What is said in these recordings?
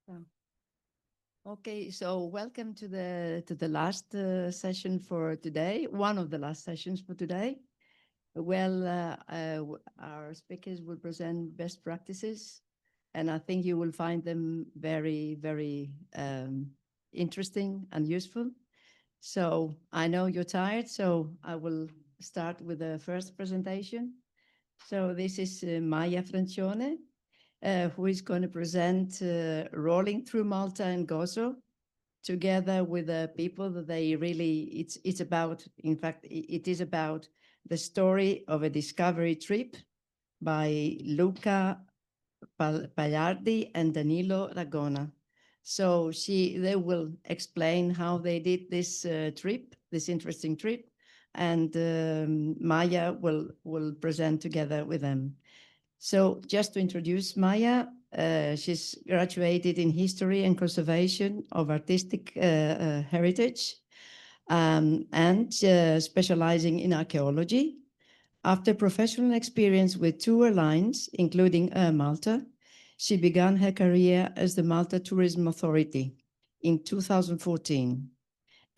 Oh. Okay, so welcome to the last session for today. One of the last sessions for today. Well, our speakers will present best practices, and I think you will find them very, very interesting and useful. So I know you're tired, so I will start with the first presentation. So this is Maya Francione, who is going to present Rolling Through Malta and Gozo, together with the people that they really, it's about, in fact, it is about the story of a discovery trip by Luca Pagliardi and Danilo Ragona. So they will explain how they did this trip, this interesting trip, and Maya will present together with them. So just to introduce Maya, she's graduated in History and Conservation of Artistic Heritage and specializing in archaeology. After professional experience with tour lines, including Air Malta, she began her career as the Malta Tourism Authority in 2014.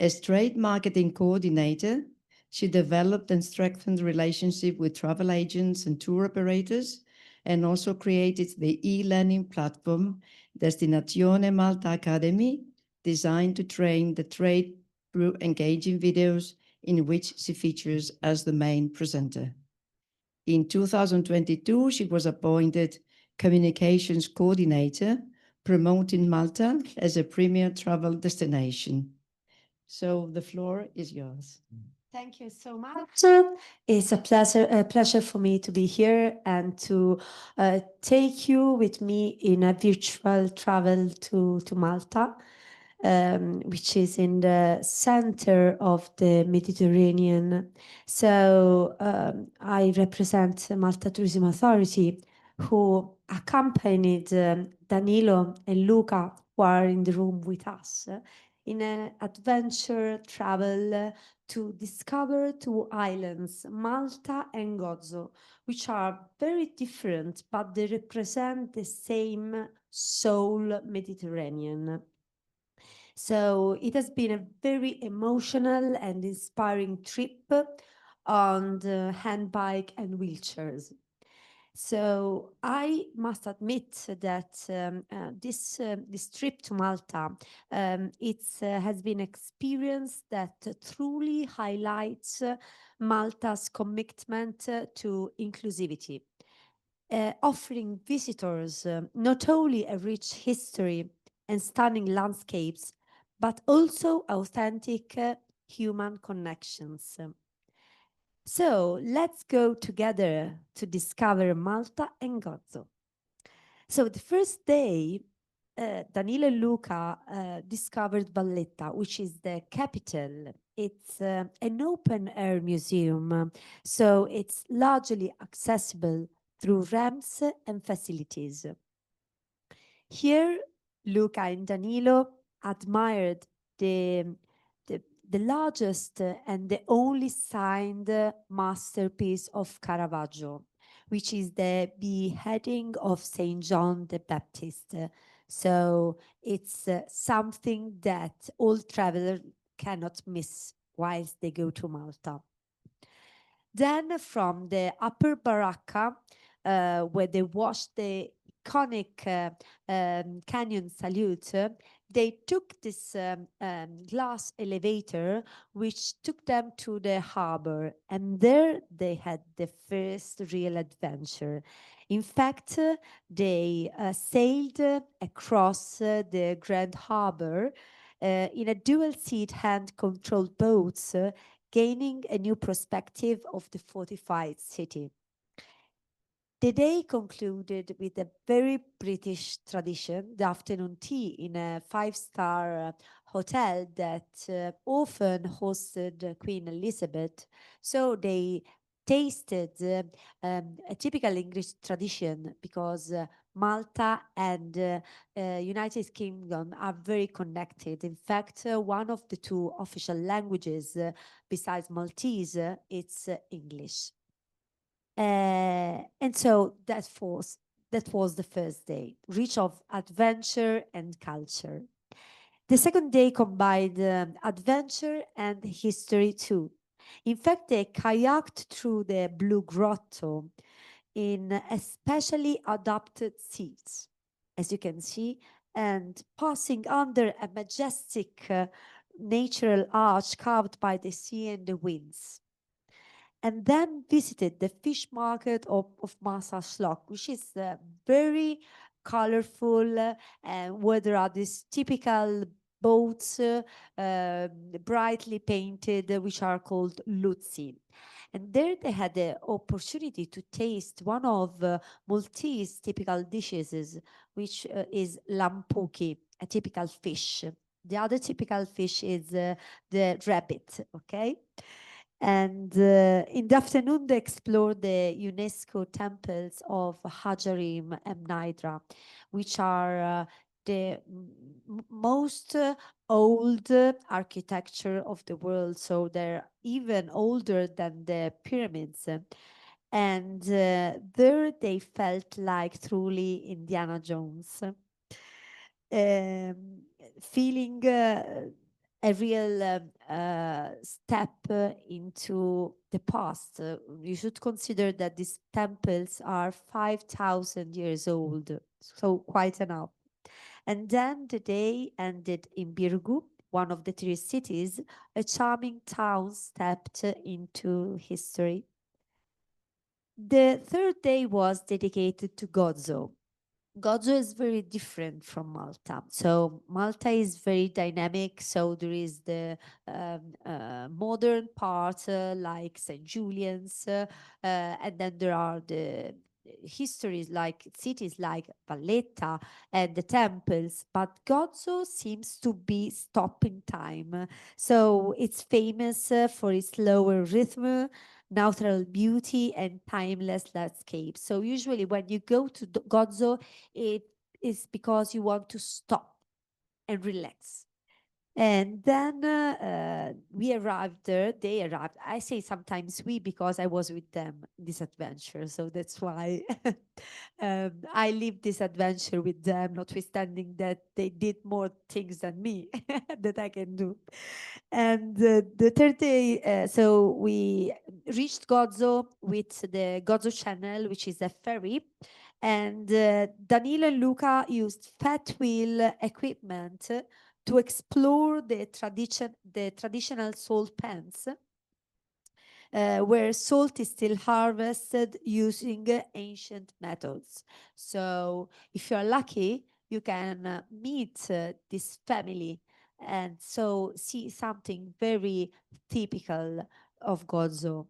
As trade marketing coordinator, she developed and strengthened relationship with travel agents and tour operators, and also created the e-learning platform Destinazione Malta Academy, designed to train the trade through engaging videos in which she features as the main presenter. In 2022, she was appointed communications coordinator, promoting Malta as a premier travel destination. So the floor is yours. Thank you so much. It's a pleasure for me to be here and to take you with me in a virtual travel to Malta, which is in the center of the Mediterranean. So I represent Malta Tourism Authority, who accompanied Danilo and Luca, who are in the room with us, in an adventure travel to discover two islands, Malta and Gozo, which are very different, but they represent the same soul Mediterranean. So it has been a very emotional and inspiring trip on the handbike and wheelchairs. So I must admit that this trip to Malta, has been experience that truly highlights Malta's commitment to inclusivity, offering visitors not only a rich history and stunning landscapes, but also authentic human connections. So let's go together to discover Malta and Gozo. So the first day, Danilo and Luca discovered Valletta, which is the capital. It's an open air museum, so it's largely accessible through ramps and facilities. Here, Luca and Danilo admired the largest and the only signed masterpiece of Caravaggio, which is the beheading of Saint John the Baptist. So it's something that all travelers cannot miss whilst they go to Malta. Then from the upper baracca, where they watched the iconic canyon salute, they took this glass elevator which took them to the harbor, and there they had the first real adventure. In fact, they sailed across the Grand Harbor in a dual-seat hand-controlled boats, gaining a new perspective of the fortified city. The day concluded with a very British tradition, the afternoon tea in a five-star hotel that often hosted Queen Elizabeth. So they tasted a typical English tradition because Malta and United Kingdom are very connected. In fact, one of the two official languages besides Maltese, it's English. And so that was That was the first day, rich of adventure and culture. The second day combined adventure and history too. In fact, they kayaked through the Blue Grotto in a specially adapted seats, as you can see, and passing under a majestic natural arch carved by the sea and the winds. And then visited the fish market of Masa Schlock, which is very colorful, and where there are these typical boats, brightly painted, which are called Luzzi. And there they had the opportunity to taste one of Maltese typical dishes, which is lampuki, a typical fish. The other typical fish is the rabbit, okay? And in the afternoon, they explored the UNESCO temples of Hajarim and Nidra, which are the most old architecture of the world. So they're even older than the pyramids. And there they felt like truly Indiana Jones, um, feeling a real step into the past. You should consider that these temples are 5,000 years old, so quite enough. And then the day ended in Birgu, one of the three cities, a charming town stepped into history. The third day was dedicated to Gozo. Gozo is very different from Malta. So Malta is very dynamic. So there is the modern part like St. Julian's, and then there are the histories like cities like Valletta and the temples. But Gozo seems to be stopping time. So it's famous for its lower rhythm, natural beauty, and timeless landscape. So usually when you go to Gozo, it is because you want to stop and relax. And then we arrived there, they arrived. I say sometimes we because I was with them in this adventure. So that's why I lived this adventure with them, notwithstanding that they did more things than me that I can do. And the third day, so we reached Gozo with the Gozo Channel, which is a ferry. And Danilo and Luca used fat wheel equipment to explore the traditional salt pans, where salt is still harvested using ancient methods. So if you are lucky, you can meet this family and so see something very typical of Gozo.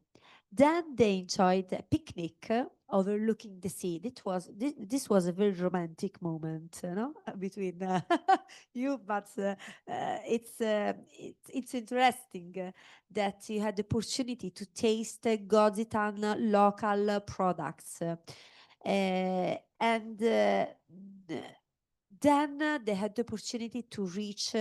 Then they enjoyed a picnic overlooking the sea. This was a very romantic moment, no, between you. But it's interesting that you had the opportunity to taste Gozitan local products, and then they had the opportunity to reach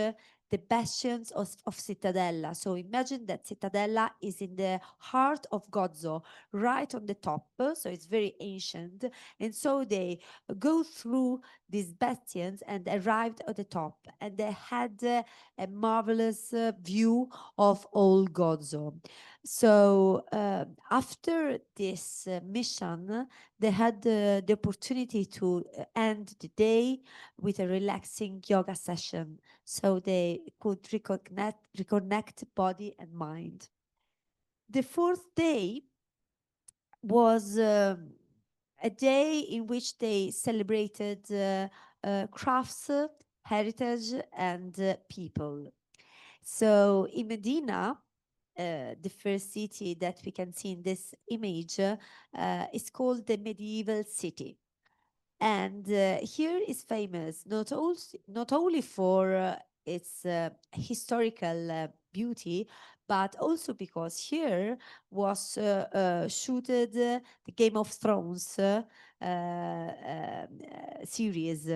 the bastions of Cittadella. So imagine that Cittadella is in the heart of Gozo, right on the top. So it's very ancient. And so they go through these bastions and arrived at the top. And they had a marvelous view of all Gozo. So after this mission, they had the opportunity to end the day with a relaxing yoga session so they could reconnect body and mind. The fourth day was a day in which they celebrated crafts, heritage, and people. So in Medina, the first city that we can see in this image is called the medieval city. And here is famous not only for its historical beauty, but also because here was shooted the Game of Thrones series.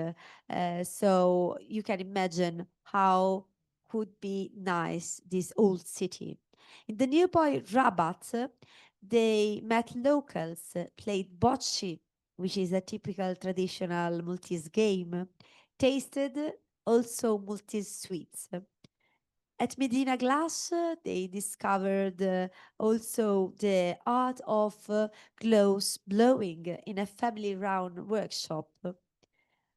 So you can imagine how could be nice this old city. In the nearby Rabat, they met locals, played bocce which is a typical traditional Maltese game, tasted also Maltese sweets. At Medina Glass, they discovered also the art of glass blowing in a family-run workshop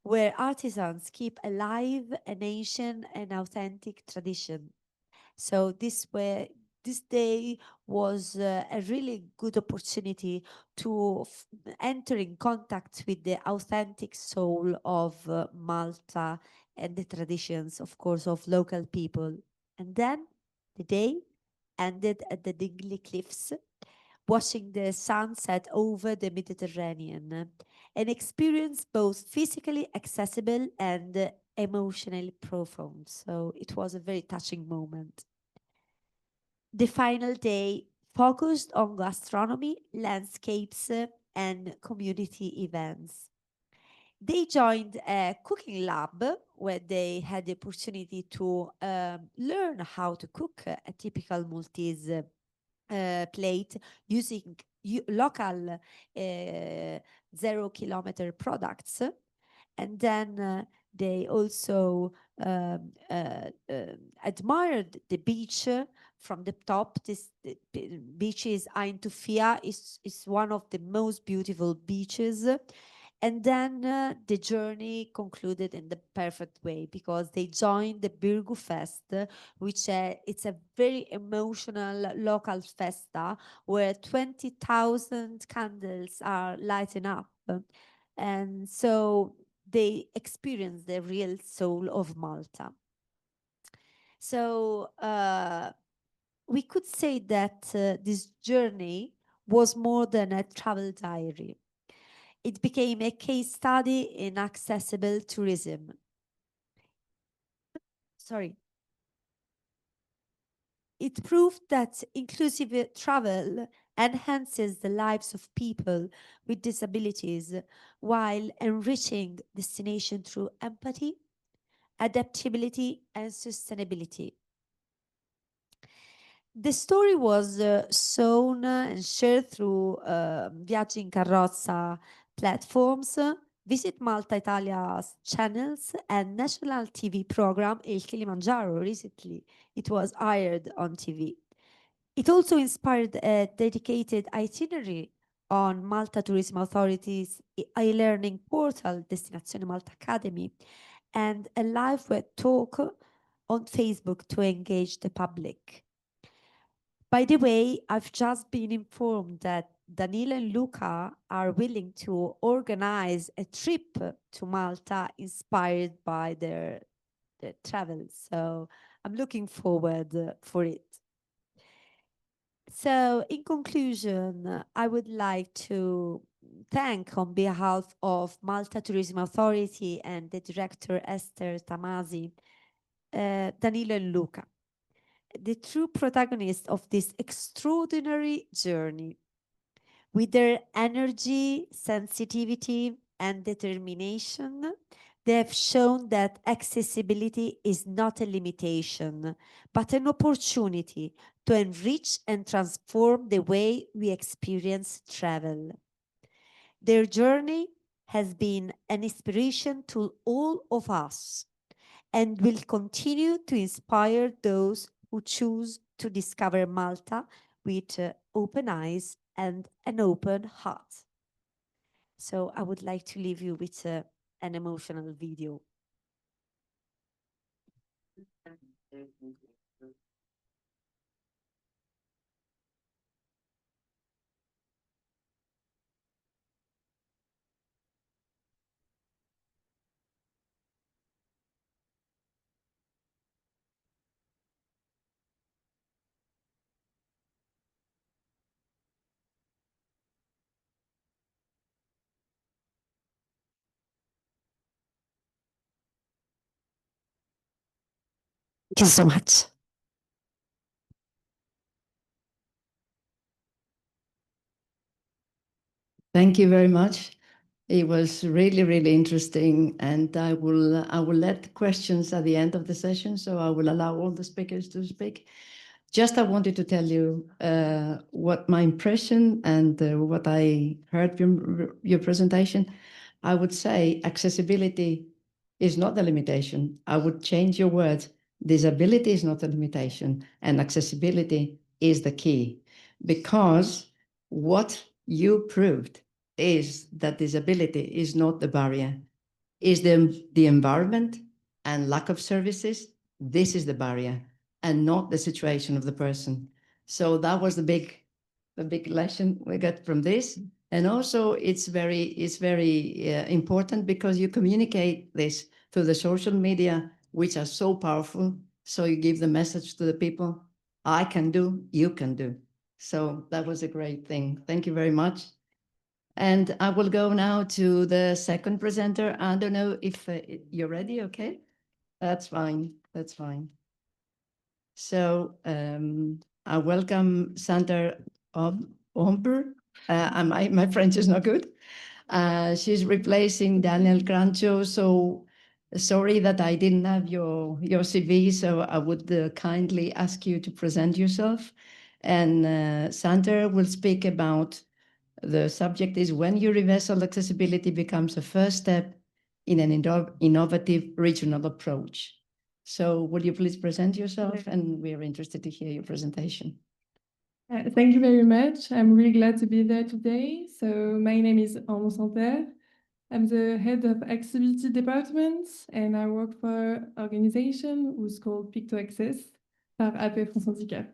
where artisans keep alive an ancient and authentic tradition. So this day was a really good opportunity to enter in contact with the authentic soul of Malta and the traditions, of course, of local people. And then the day ended at the Dingley Cliffs, watching the sunset over the Mediterranean, an experience both physically accessible and emotionally profound. So it was a very touching moment. The final day focused on gastronomy, landscapes, and community events. They joined a cooking lab where they had the opportunity to learn how to cook a typical Maltese plate using local 0 kilometer products. And then they also admired the beach from the top. The beach is Eintufia, is one of the most beautiful beaches. And then the journey concluded in the perfect way because they joined the Birgu Fest, which it's a very emotional local festa where 20,000 candles are lighting up. And so they experience the real soul of Malta. So we could say that this journey was more than a travel diary. It became a case study in accessible tourism. Sorry. It proved that inclusive travel enhances the lives of people with disabilities while enriching destination through empathy, adaptability, and sustainability. The story was shown and shared through Viaggi in Carrozza platforms, Visit Malta Italia's channels, and national TV program Il Kilimanjaro recently. It was aired on TV. It also inspired a dedicated itinerary on Malta Tourism Authority's e-learning portal, Destinazione Malta Academy, and a live web talk on Facebook to engage the public. By the way, I've just been informed that Danilo and Luca are willing to organize a trip to Malta inspired by their travels. So I'm looking forward for it. So in conclusion, I would like to thank on behalf of Malta Tourism Authority and the director Esther Tamasi, Danilo and Luca, the true protagonists of this extraordinary journey. With their energy, sensitivity, and determination, they have shown that accessibility is not a limitation, but an opportunity to enrich and transform the way we experience travel. Their journey has been an inspiration to all of us and will continue to inspire those who choose to discover Malta with open eyes and an open heart. So I would like to leave you with an emotional video. Thank you so much. Thank you very much. It was really, really interesting, and I will let questions at the end of the session, so I will allow all the speakers to speak. just I wanted to tell you what my impression and what I heard from your presentation. I would say accessibility is not the limitation. I would change your words. Disability is not a limitation, and accessibility is the key. Because what you proved is that disability is not the barrier, is the environment and lack of services. This is the barrier, and not the situation of the person. So that was the big lesson we got from this. And also it's very important because you communicate this through the social media, which are so powerful. So you give the message to the people, I can do, you can do. So that was a great thing. Thank you very much. And I will go now to the second presenter. I don't know if you're ready, okay? That's fine, that's fine. So I welcome Sandra Omber. My French is not good. She's replacing Daniel Grancho. So sorry that I didn't have your CV. So I would kindly ask you to present yourself. And Sandra will speak about the subject is when universal accessibility becomes a first step in an innovative regional approach. So will you please present yourself? And we're interested to hear your presentation. Thank you very much. I'm really glad to be there today. So my name is André Santerre. I'm the head of accessibility department, and I work for an organization who's called Picto Access par AP France Handicap.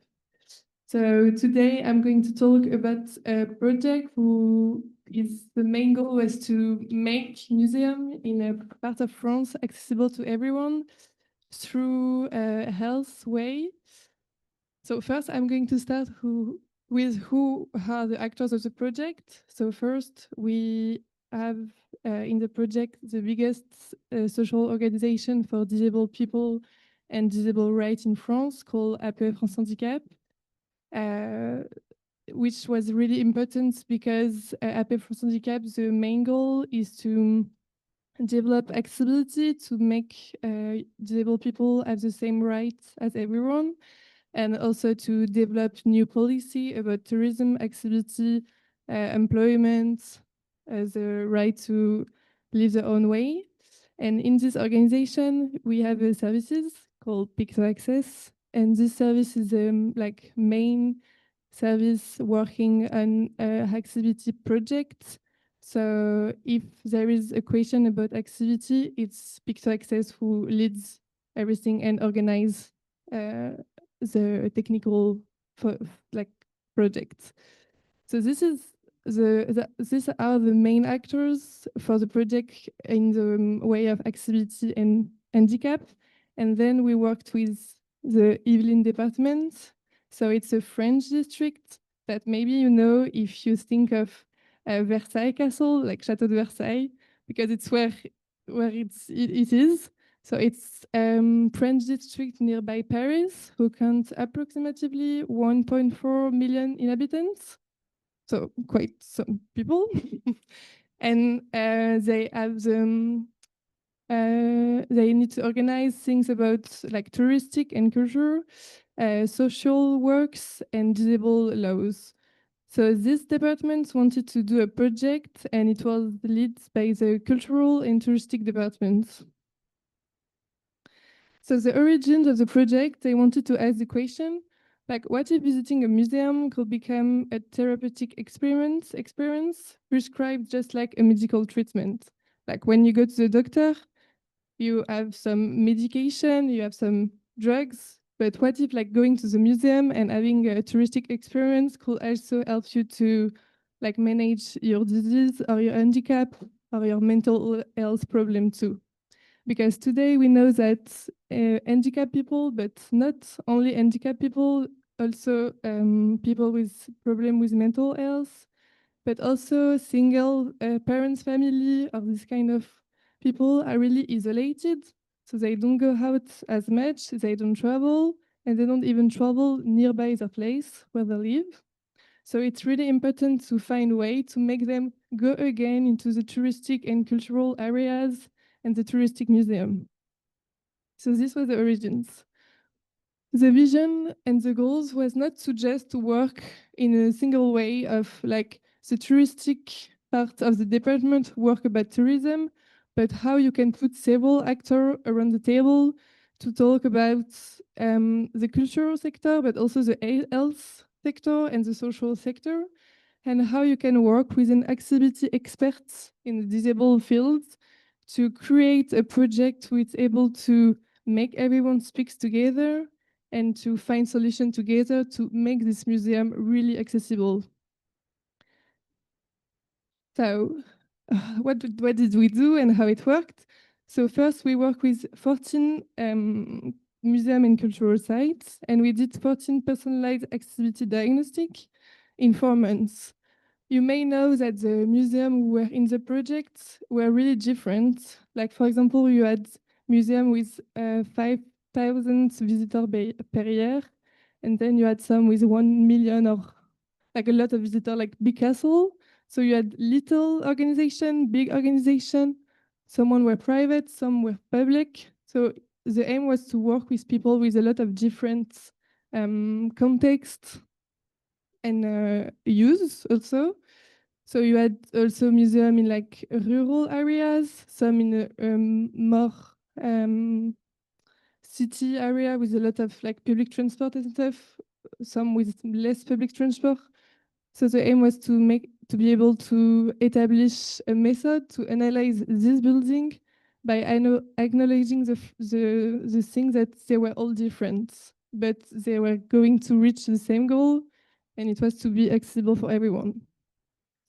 So today I'm going to talk about a project the main goal was to make museum in a part of France accessible to everyone through a health way. So first I'm going to start with who are the actors of the project. So first we have in the project the biggest social organization for disabled people and disabled rights in France called AP France Handicap. Which was really important because AP France Handicap, the main goal is to develop accessibility to make disabled people have the same rights as everyone, and also to develop new policy about tourism, accessibility, employment, the right to live their own way. And in this organization, we have services called Picto Access, and this service is like main service working on accessibility projects. So if there is a question about accessibility, it's Picto Access who leads everything and organize the technical projects. So these are the main actors for the project in the way of accessibility and handicap. And then we worked with the Yvelines department. So it's a French district that maybe you know if you think of Versailles Castle, like Château de Versailles, because it's where it is. So it's French district nearby Paris, who counts approximately 1.4 million inhabitants. So quite some people. And they have they need to organize things about like touristic and culture, social works, and disabled laws. So this department wanted to do a project, and it was led by the cultural and touristic departments. So the origins of the project, they wanted to ask the question, like, what if visiting a museum could become a therapeutic experience prescribed just like a medical treatment? Like when you go to the doctor, you have some medication, you have some drugs, but what if like going to the museum and having a touristic experience could also help you to like manage your disease or your handicap or your mental health problem too? Because today we know that handicapped people, but not only handicapped people, also people with problem with mental health, but also single parents family or this kind of people are really isolated. So they don't go out as much, they don't travel, and they don't even travel nearby the place where they live. So it's really important to find a way to make them go again into the touristic and cultural areas and the touristic museum. So this was the origins. The vision and the goals was not to just work in a single way of like the touristic part of the department work about tourism, but how you can put several actors around the table to talk about the cultural sector, but also the health sector and the social sector, and how you can work with an accessibility experts in the disabled fields to create a project which is able to make everyone speaks together and to find solutions together to make this museum really accessible. So what did we do and how it worked? So first we worked with 14 museum and cultural sites, and we did 14 personalized accessibility diagnostic in 4 months. You may know that the museum who were in the project were really different. Like, for example, you had museum with 5,000 visitors per year, and then you had some with 1 million or like a lot of visitors, like big castle. So you had little organization, big organization. Some were private, some were public. So the aim was to work with people with a lot of different contexts and use also. So you had also museum in like rural areas, some in more city area with a lot of like public transport and stuff, some with less public transport. So the aim was to be able to establish a method to analyze this building by acknowledging the thing that they were all different, but they were going to reach the same goal, and it was to be accessible for everyone.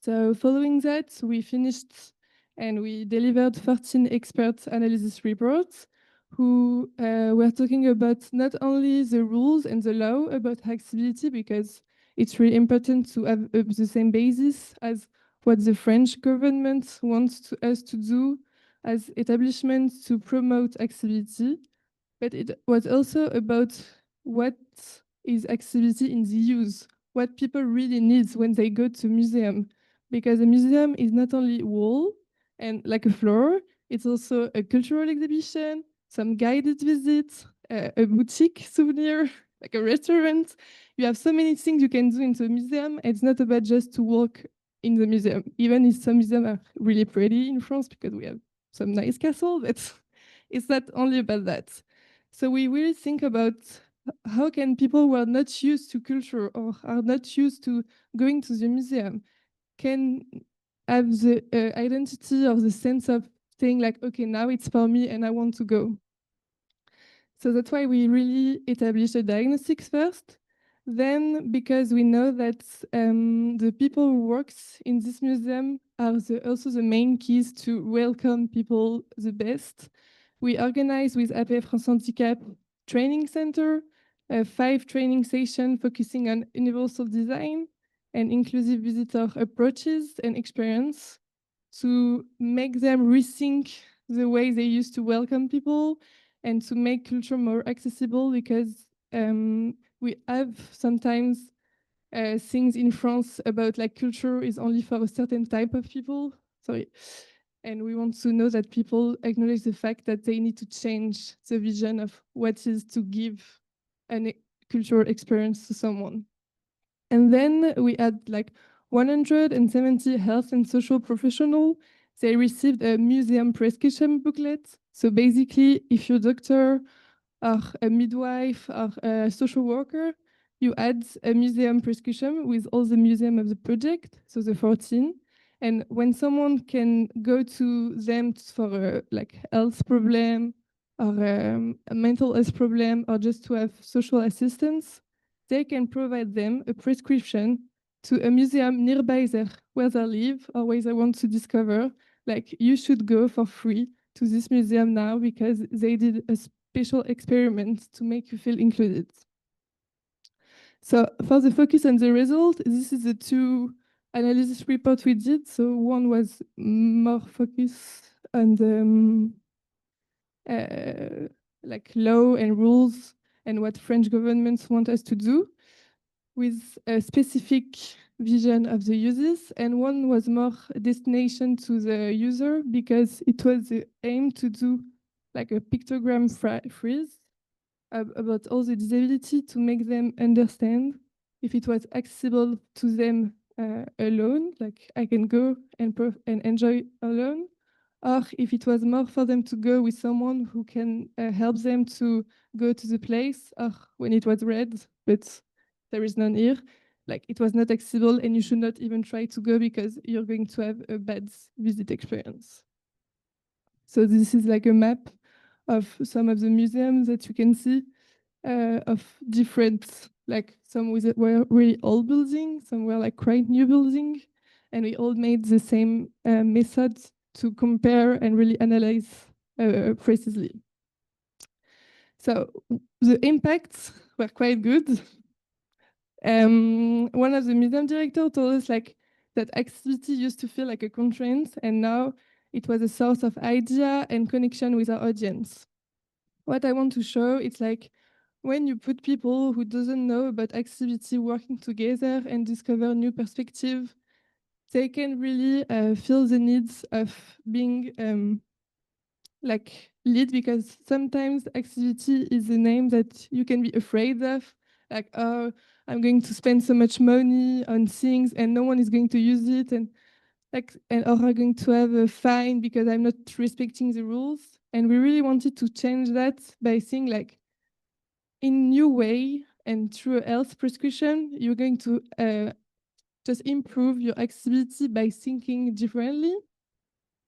So following that, we finished and we delivered 13 expert analysis reports who were talking about not only the rules and the law about accessibility, because it's really important to have the same basis as what the French government wants us to do as establishments to promote accessibility, but it was also about what is accessibility in the use, what people really need when they go to museum. Because a museum is not only wall and like a floor, it's also a cultural exhibition, some guided visits, a boutique souvenir, like a restaurant. You have so many things you can do in the museum. It's not about just to walk in the museum, even if some museums are really pretty in France because we have some nice castles, but it's not only about that. So we really think about how can people who are not used to culture or are not used to going to the museum can have the identity or the sense of saying like, okay, now it's for me and I want to go. So that's why we really established a diagnostics first. Then, because we know that the people who work in this museum are also the main keys to welcome people the best, we organize with AP France Handicap Training Center 5 training sessions focusing on universal design and inclusive visitor approaches and experience to make them rethink the way they used to welcome people and to make culture more accessible, because we have sometimes things in France about like culture is only for a certain type of people. Sorry. And we want to know that people acknowledge the fact that they need to change the vision of what is to give a cultural experience to someone. And then we had like 170 health and social professionals. They received a museum prescription booklet. So basically, if you're a doctor or a midwife or a social worker, you add a museum prescription with all the museum of the project, so the 14. And when someone can go to them for a like health problem or a mental health problem or just to have social assistance, they can provide them a prescription to a museum nearby where they live or where they want to discover. Like, you should go for free to this museum now because they did a special experiment to make you feel included. So for the focus on the result, this is the 2 analysis report we did. So one was more focused on the like law and rules and what French governments want us to do, with a specific vision of the users, and one was more destination to the user because it was the aim to do like a pictogram frieze about all the disability to make them understand if it was accessible to them alone, like I can go and enjoy alone, or if it was more for them to go with someone who can help them to go to the place, or when it was red, but there is none here, like it was not accessible and you should not even try to go because you're going to have a bad visit experience. So this is like a map of some of the museums that you can see of different, like some were really old buildings, some were like quite new building, and we all made the same method to compare and really analyze precisely. So the impacts were quite good. One of the museum directors told us like that activity used to feel like a constraint, and now it was a source of idea and connection with our audience. What I want to show, it's like when you put people who doesn't know about activity working together and discover new perspective, they can really feel the needs of being like lead, because sometimes activity is a name that you can be afraid of, like, oh, I'm going to spend so much money on things and no one is going to use it, and like, or I'm going to have a fine because I'm not respecting the rules. And we really wanted to change that by saying like, in new way and through a health prescription, you're going to just improve your accessibility by thinking differently.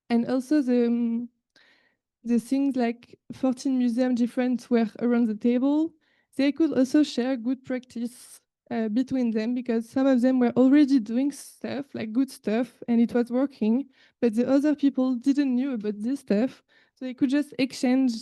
And also the things like 14 museums different were around the table, they could also share good practice between them, because some of them were already doing stuff, like good stuff, and it was working, but the other people didn't know about this stuff. So they could just exchange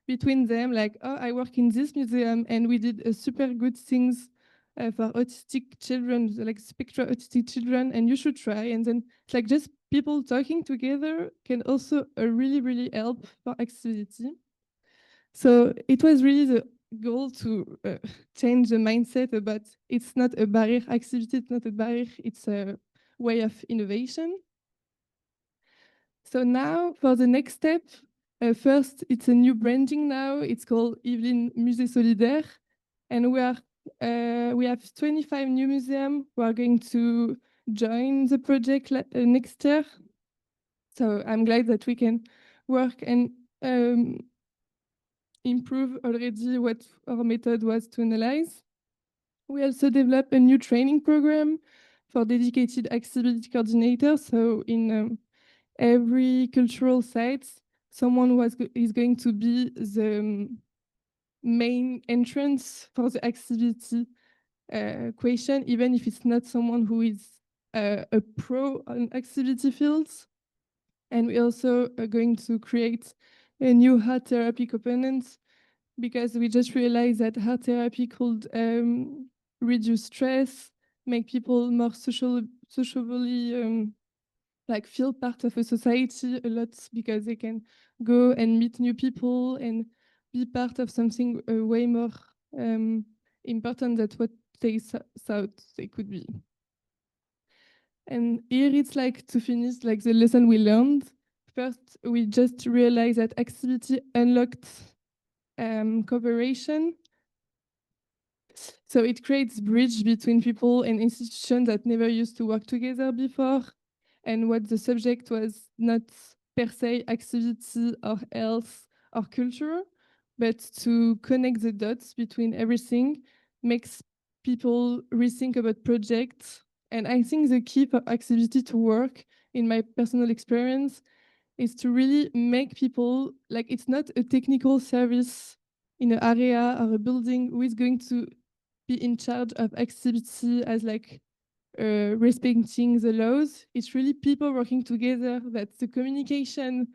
between them, like, oh, I work in this museum and we did a super good things for autistic children, like spectral autistic children, and you should try. And then it's like just people talking together can also really, really help for accessibility. So it was really the goal to change the mindset about it's not a barrier, accessibility is not a barrier, it's a way of innovation. So now for the next step, first it's a new branding now, it's called Yvelines Musée Solidaire, and we have 25 new museums who are going to join the project next year. So I'm glad that we can work and improve already what our method was to analyze. We also developed a new training program for dedicated accessibility coordinators. So in every cultural site, someone is going to be the main entrance for the accessibility question, even if it's not someone who is a pro on accessibility fields. And we also are going to create a new art therapy component, because we just realized that art therapy could reduce stress, make people more socially like feel part of a society a lot, because they can go and meet new people and be part of something way more important than what they thought they could be. And here it's like to finish like the lesson we learned. First, we just realized that accessibility unlocked cooperation. So it creates bridge between people and institutions that never used to work together before. And what the subject was not per se accessibility or health or culture, but to connect the dots between everything makes people rethink about projects. And I think the key for accessibility to work, in my personal experience, is to really make people, like, it's not a technical service in an area or a building who is going to be in charge of accessibility as like respecting the laws. It's really people working together, that the communication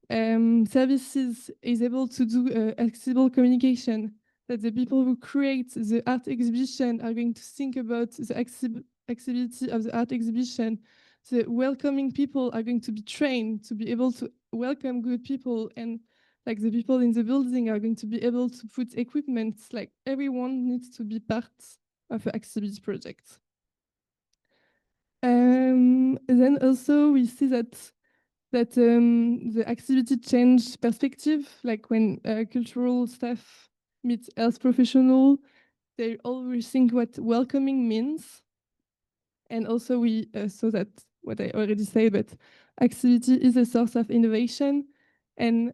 services is able to do accessible communication, that the people who create the art exhibition are going to think about the accessibility of the art exhibition. The welcoming people are going to be trained to be able to welcome good people, and like the people in the building are going to be able to put equipment. Like everyone needs to be part of an accessibility project. Then also we see that the activity change perspective, like when cultural staff meet health professional. They always think what welcoming means. And also we saw that what I already said, but accessibility is a source of innovation. And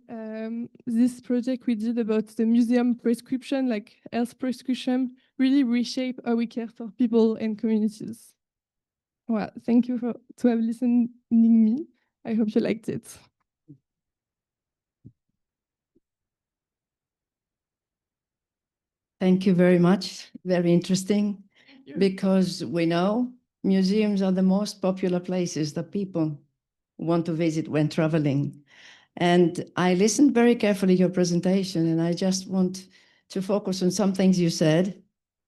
this project we did about the museum prescription, like health prescription, really reshape how we care for people and communities. Well, thank you to have listening me. I hope you liked it. Thank you very much. Very interesting, because we know museums are the most popular places that people want to visit when traveling. And I listened very carefully to your presentation, and I just want to focus on some things you said.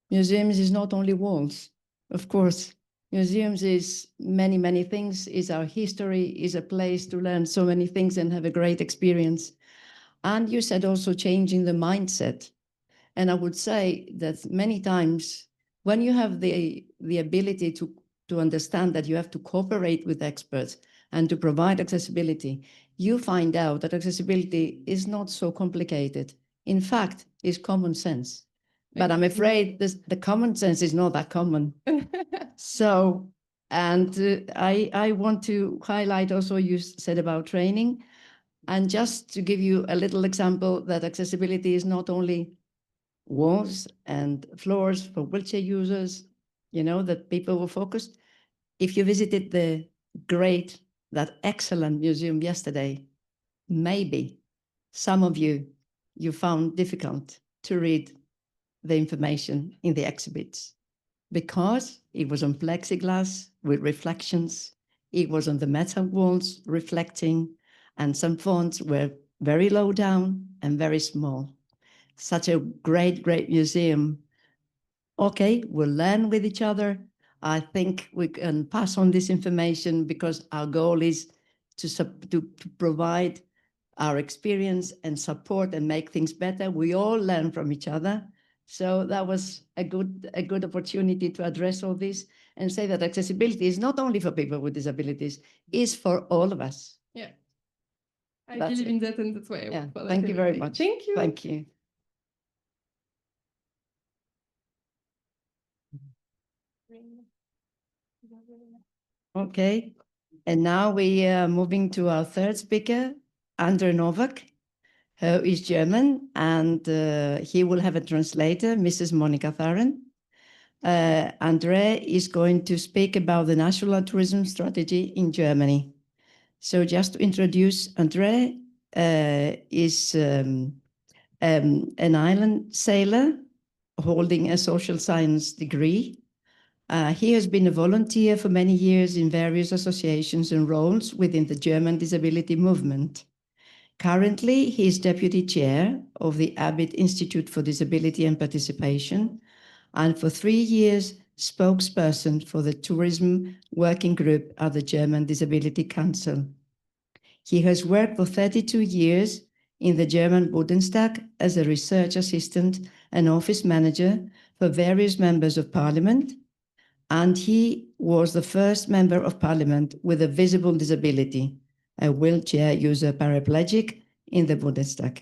Museums is not only walls, of course. Museums is many, many things, is our history, is a place to learn so many things and have a great experience. And you said also changing the mindset. And I would say that many times when you have the ability to understand that you have to cooperate with experts and to provide accessibility, you find out that accessibility is not so complicated. In fact, it's common sense. But I'm afraid the common sense is not that common. So, and I want to highlight also you said about training. And just to give you a little example, that accessibility is not only walls and floors for wheelchair users, you know, that people were focused. If you visited that excellent museum yesterday, maybe some of you found difficult to read the information in the exhibits because it was on plexiglass with reflections. It was on the metal walls reflecting, and some fonts were very low down and very small. Such a great, great museum. Okay, we'll learn with each other. I think we can pass on this information because our goal is to provide our experience and support and make things better. We all learn from each other. So that was a good opportunity to address all this and say that accessibility is not only for people with disabilities, it's for all of us. Yeah. I believe in that, and that's why I yeah. work for that. Thank you very much. Thank you. Thank you. Okay, and now we are moving to our third speaker, André Novak, who is German, and he will have a translator, Mrs. Monika Tharann. André is going to speak about the National Tourism Strategy in Germany. So just to introduce André, is an island sailor holding a social science degree. He has been a volunteer for many years in various associations and roles within the German disability movement. Currently, he is deputy chair of the Abbott Institute for Disability and Participation, and for 3 years, spokesperson for the tourism working group at the German Disability Council. He has worked for 32 years in the German Bundestag as a research assistant and office manager for various members of parliament, and he was the first member of parliament with a visible disability, a wheelchair user paraplegic in the Bundestag.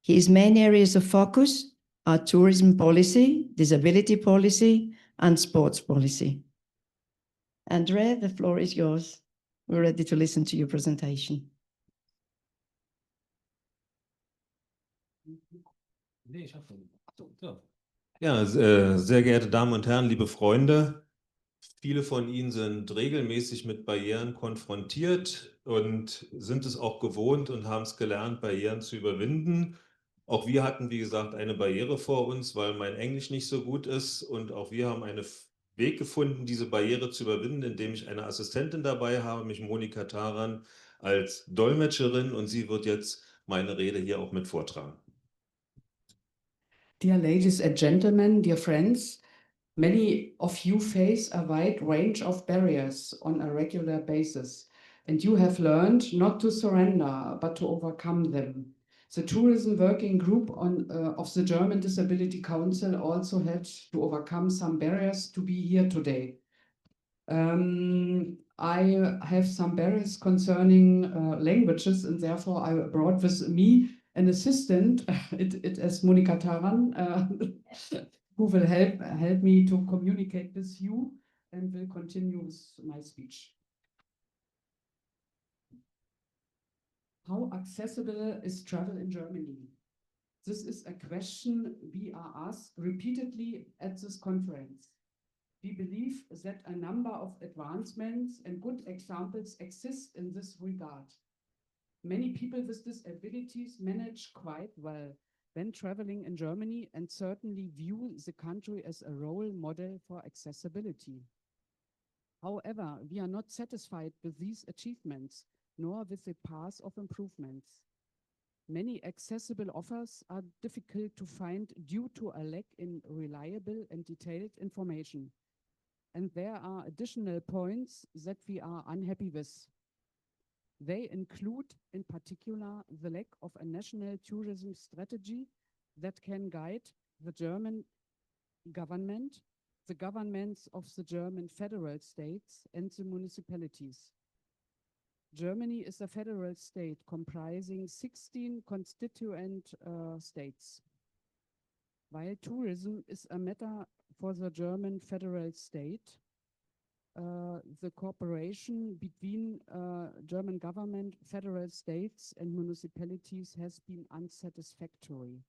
His main areas of focus are tourism policy, disability policy, and sports policy. André, the floor is yours. We're ready to listen to your presentation. Ja, sehr geehrte Damen und Herren, liebe Freunde, viele von Ihnen sind regelmäßig mit Barrieren konfrontiert und sind es auch gewohnt und haben es gelernt, Barrieren zu überwinden. Auch wir hatten, wie gesagt, eine Barriere vor uns, weil mein Englisch nicht so gut ist, und auch wir haben einen Weg gefunden, diese Barriere zu überwinden, indem ich eine Assistentin dabei habe, mich Monika Tharann, als Dolmetscherin, und sie wird jetzt meine Rede hier auch mit vortragen. Dear ladies and gentlemen, dear friends, many of you face a wide range of barriers on a regular basis, and you have learned not to surrender, but to overcome them. The Tourism Working Group of the German Disability Council also helped to overcome some barriers to be here today. I have some barriers concerning languages, and therefore I brought with me an assistant, it is Monika Tharann, who will help me to communicate with you and will continue with my speech. How accessible is travel in Germany? This is a question we are asked repeatedly at this conference. We believe that a number of advancements and good examples exist in this regard. Many people with disabilities manage quite well when traveling in Germany and certainly view the country as a role model for accessibility. However, we are not satisfied with these achievements, nor with the path of improvements. Many accessible offers are difficult to find due to a lack in reliable and detailed information. And there are additional points that we are unhappy with. They include, in particular, the lack of a national tourism strategy that can guide the German government, the governments of the German federal states, and the municipalities. Germany is a federal state comprising 16 constituent states. While tourism is a matter for the German federal state, the cooperation between German government, federal states, and municipalities has been unsatisfactory.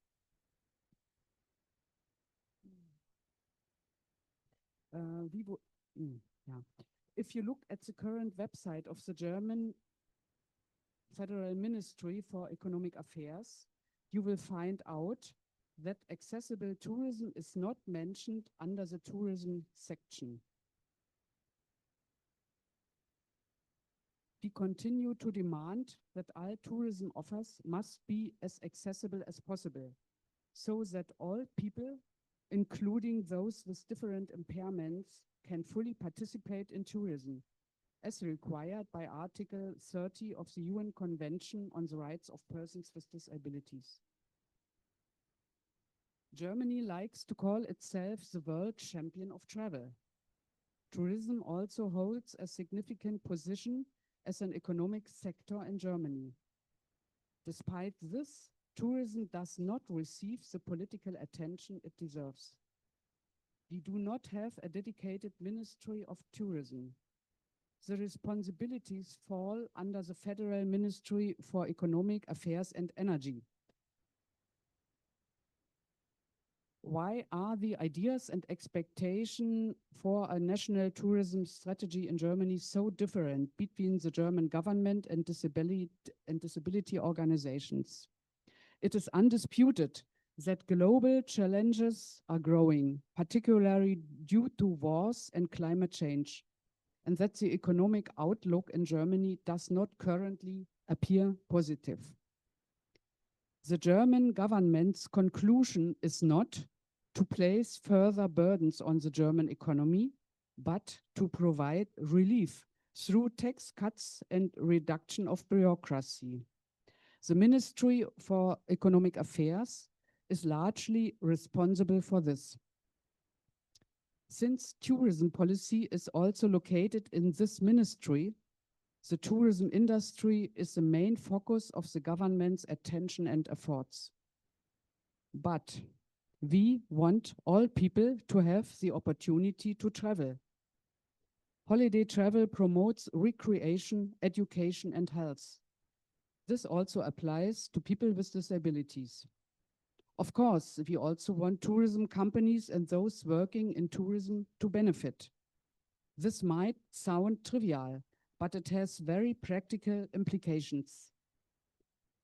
If you look at the current website of the German Federal Ministry for Economic Affairs, you will find out that accessible tourism is not mentioned under the tourism section. We continue to demand that all tourism offers must be as accessible as possible, so that all people, including those with different impairments, can fully participate in tourism, as required by Article 30 of the UN Convention on the Rights of Persons with Disabilities. Germany likes to call itself the world champion of travel. Tourism also holds a significant position as an economic sector in Germany. Despite this, tourism does not receive the political attention it deserves. We do not have a dedicated Ministry of Tourism. The responsibilities fall under the Federal Ministry for Economic Affairs and Energy. Why are the ideas and expectations for a national tourism strategy in Germany so different between the German government and disability organizations? It is undisputed that global challenges are growing, particularly due to wars and climate change, and that the economic outlook in Germany does not currently appear positive. The German government's conclusion is not to place further burdens on the German economy, but to provide relief through tax cuts and reduction of bureaucracy. The Ministry for Economic Affairs is largely responsible for this. Since tourism policy is also located in this ministry, the tourism industry is the main focus of the government's attention and efforts. But we want all people to have the opportunity to travel. Holiday travel promotes recreation, education, and health. This also applies to people with disabilities. Of course, we also want tourism companies and those working in tourism to benefit. This might sound trivial, but it has very practical implications.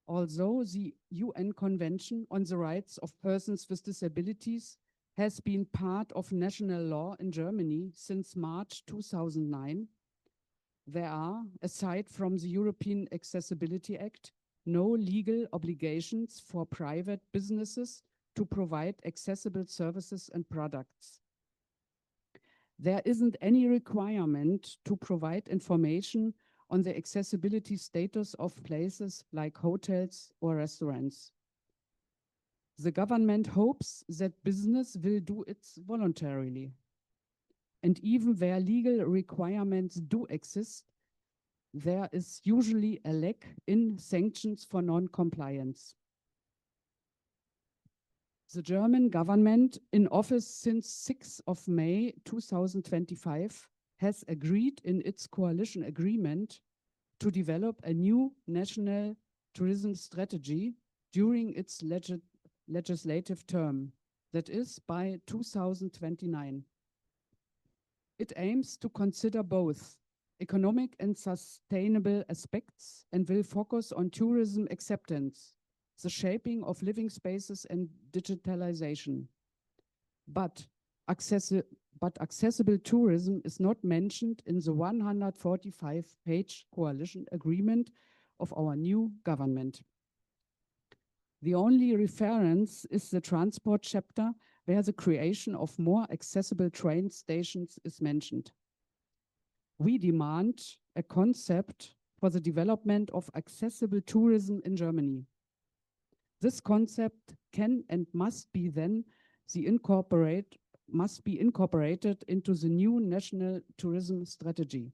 Although the UN Convention on the Rights of Persons with Disabilities has been part of national law in Germany since March 2009, there are, aside from the European Accessibility Act, no legal obligations for private businesses to provide accessible services and products. There isn't any requirement to provide information on the accessibility status of places like hotels or restaurants. The government hopes that business will do it voluntarily. And even where legal requirements do exist, there is usually a lack in sanctions for non-compliance. The German government, in office since 6th of May 2025, has agreed in its coalition agreement to develop a new national tourism strategy during its legislative term, that is by 2029. It aims to consider both economic and sustainable aspects and will focus on tourism acceptance, the shaping of living spaces and digitalization. But accessible tourism is not mentioned in the 145-page coalition agreement of our new government. The only reference is the transport chapter, where the creation of more accessible train stations is mentioned. We demand a concept for the development of accessible tourism in Germany. This concept can and must be incorporated into the new national tourism strategy.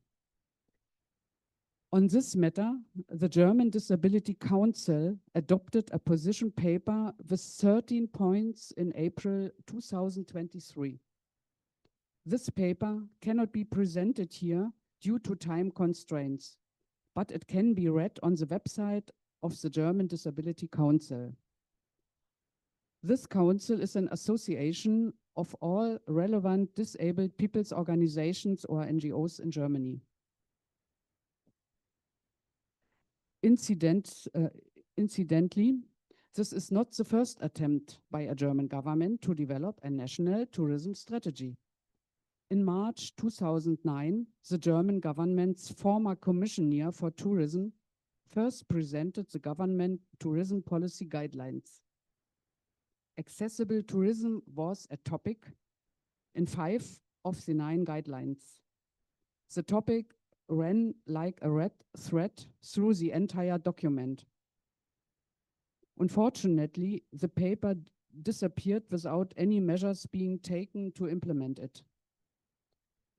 On this matter, the German Disability Council adopted a position paper with 13 points in April 2023. This paper cannot be presented here due to time constraints, but it can be read on the website of the German Disability Council. This council is an association of all relevant disabled people's organizations or NGOs in Germany. Incidentally, this is not the first attempt by a German government to develop a national tourism strategy. In March 2009, the German government's former commissioner for tourism first presented the government tourism policy guidelines. Accessible tourism was a topic in 5 of the 9 guidelines. The topic ran like a red thread through the entire document. Unfortunately, the paper disappeared without any measures being taken to implement it.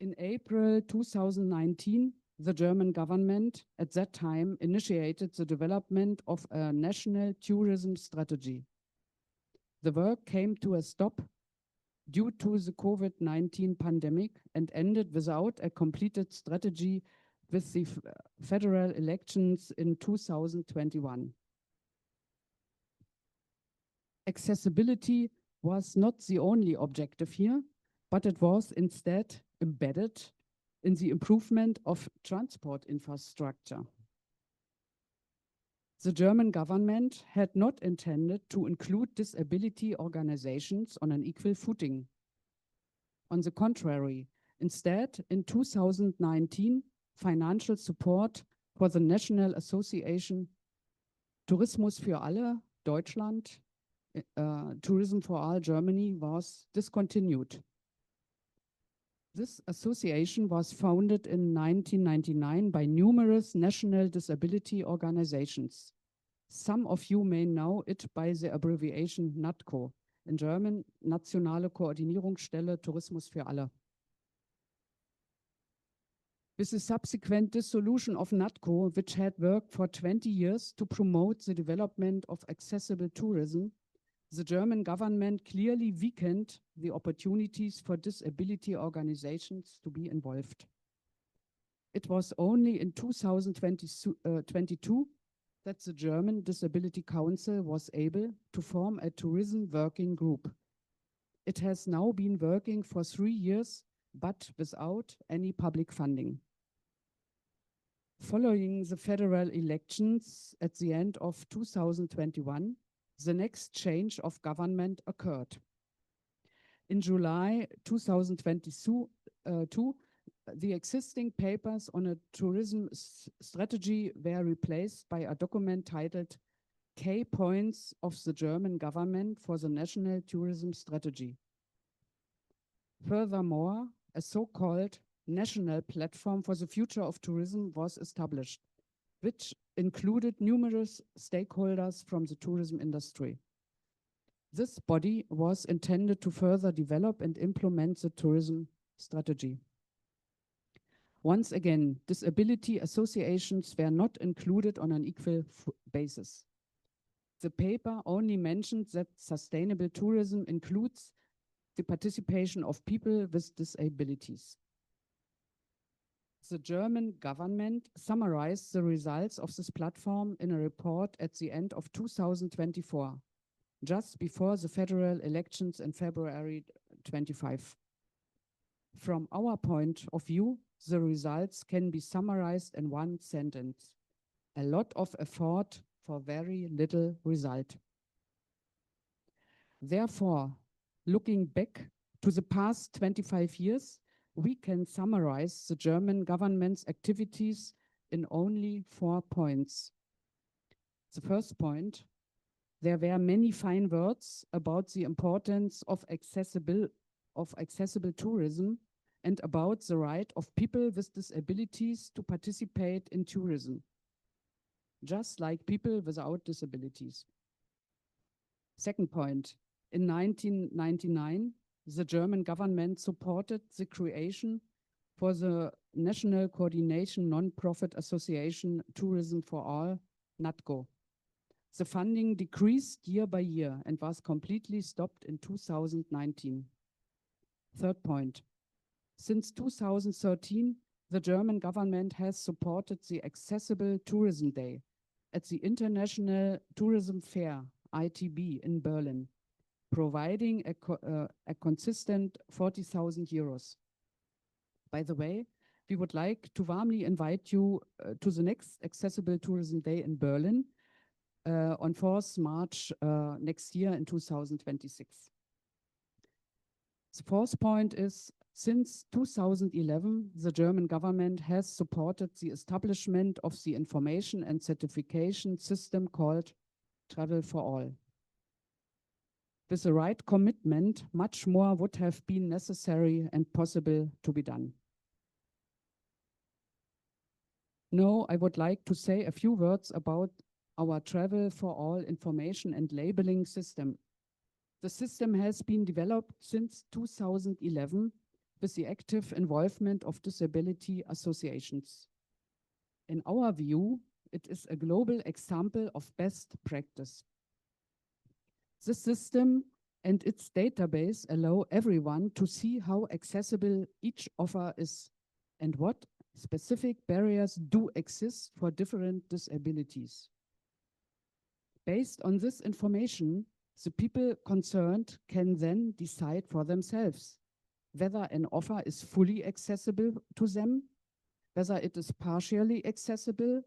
In April 2019, the German government at that time initiated the development of a national tourism strategy. The work came to a stop due to the COVID-19 pandemic and ended without a completed strategy with the federal elections in 2021. Accessibility was not the only objective here, but it was instead embedded in the improvement of transport infrastructure. The German government had not intended to include disability organizations on an equal footing. On the contrary, instead, in 2019, financial support for the National Association Tourismus für alle Deutschland, Tourism for All Germany was discontinued. This association was founded in 1999 by numerous national disability organizations. Some of you may know it by the abbreviation NATCO, in German, Nationale Koordinierungsstelle Tourismus für alle. With the subsequent dissolution of NATCO, which had worked for 20 years to promote the development of accessible tourism, the German government clearly weakened the opportunities for disability organizations to be involved. It was only in 2022 that the German Disability Council was able to form a tourism working group. It has now been working for 3 years, but without any public funding. Following the federal elections at the end of 2021, the next change of government occurred. In July 2022, the existing papers on a tourism strategy were replaced by a document titled Key Points of the German Government for the National Tourism Strategy. Furthermore, a so-called National Platform for the Future of Tourism was established, which included numerous stakeholders from the tourism industry. This body was intended to further develop and implement the tourism strategy. Once again, disability associations were not included on an equal basis. The paper only mentions that sustainable tourism includes the participation of people with disabilities. The German government summarized the results of this platform in a report at the end of 2024, just before the federal elections in February 25. From our point of view, the results can be summarized in one sentence: a lot of effort for very little result. Therefore, looking back to the past 25 years, we can summarize the German government's activities in only 4 points. The first point: there were many fine words about the importance of accessible tourism and about the right of people with disabilities to participate in tourism, just like people without disabilities. Second point: in 1999, the German government supported the creation for the National Coordination Non-Profit Association Tourism for All, NATGO. The funding decreased year by year and was completely stopped in 2019. Third point: since 2013, the German government has supported the Accessible Tourism Day at the International Tourism Fair, ITB, in Berlin, providing a consistent 40,000 euros. By the way, we would like to warmly invite you to the next Accessible Tourism Day in Berlin on 4th March next year in 2026. The fourth point is, since 2011, the German government has supported the establishment of the information and certification system called Travel for All. With the right commitment, much more would have been necessary and possible to be done. Now, I would like to say a few words about our Travel for All information and labeling system. The system has been developed since 2011 with the active involvement of disability associations. In our view, it is a global example of best practice. The system and its database allow everyone to see how accessible each offer is and what specific barriers do exist for different disabilities. Based on this information, the people concerned can then decide for themselves whether an offer is fully accessible to them, whether it is partially accessible,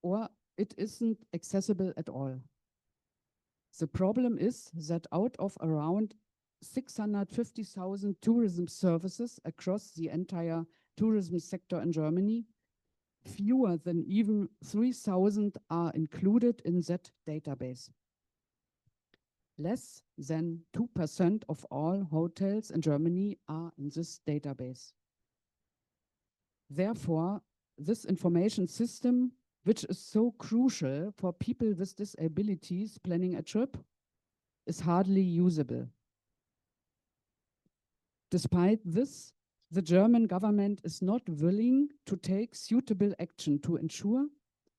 or it isn't accessible at all. The problem is that out of around 650,000 tourism services across the entire tourism sector in Germany, fewer than even 3,000 are included in that database. Less than 2% of all hotels in Germany are in this database. Therefore, this information system, which is so crucial for people with disabilities planning a trip, is hardly usable. Despite this, the German government is not willing to take suitable action to ensure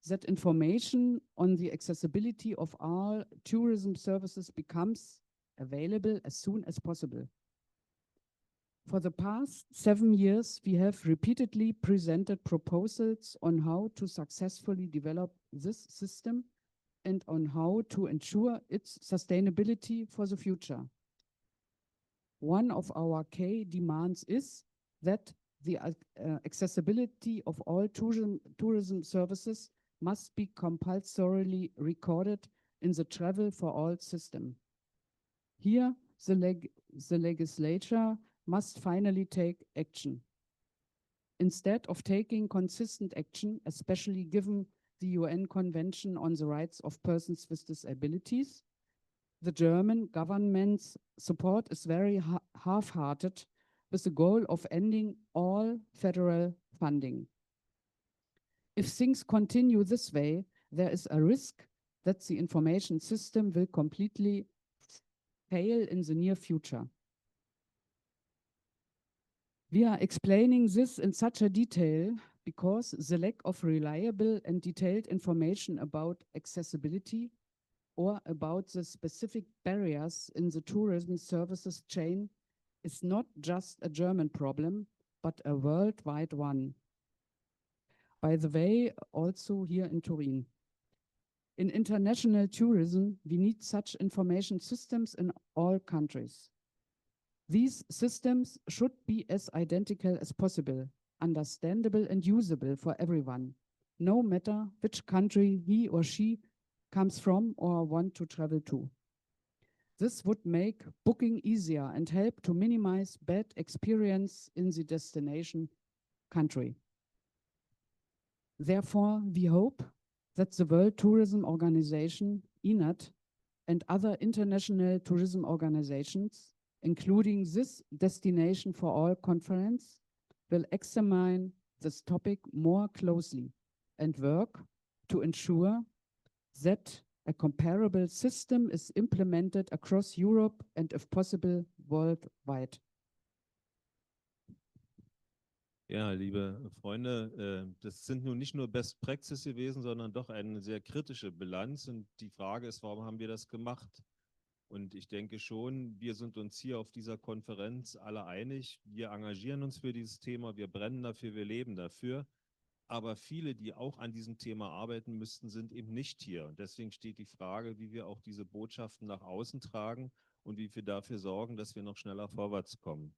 that information on the accessibility of all tourism services becomes available as soon as possible. For the past 7 years, we have repeatedly presented proposals on how to successfully develop this system and on how to ensure its sustainability for the future. One of our key demands is that the accessibility of all tourism services must be compulsorily recorded in the Travel for All system. Here, the legislature must finally take action. Instead of taking consistent action, especially given the UN Convention on the Rights of Persons with Disabilities, the German government's support is very half-hearted, with the goal of ending all federal funding. If things continue this way, there is a risk that the information system will completely fail in the near future. We are explaining this in such a detail because the lack of reliable and detailed information about accessibility or about the specific barriers in the tourism services chain is not just a German problem, but a worldwide one. By the way, also here in Turin. In international tourism, we need such information systems in all countries. These systems should be as identical as possible, understandable and usable for everyone, no matter which country he or she comes from or want to travel to. This would make booking easier and help to minimize bad experience in the destination country. Therefore, we hope that the World Tourism Organization, ENAT, and other international tourism organizations, including this Destination for All conference, will examine this topic more closely and work to ensure that a comparable system is implemented across Europe and, if possible, worldwide. Ja, liebe Freunde, das sind nun nicht nur Best Practice gewesen, sondern doch eine sehr kritische Bilanz. Und die Frage ist, warum haben wir das gemacht? Und ich denke schon, wir sind uns hier auf dieser Konferenz alle einig. Wir engagieren uns für dieses Thema, wir brennen dafür, wir leben dafür. Aber viele, die auch an diesem Thema arbeiten müssten, sind eben nicht hier. Und deswegen steht die Frage, wie wir auch diese Botschaften nach außen tragen und wie wir dafür sorgen, dass wir noch schneller vorwärts kommen.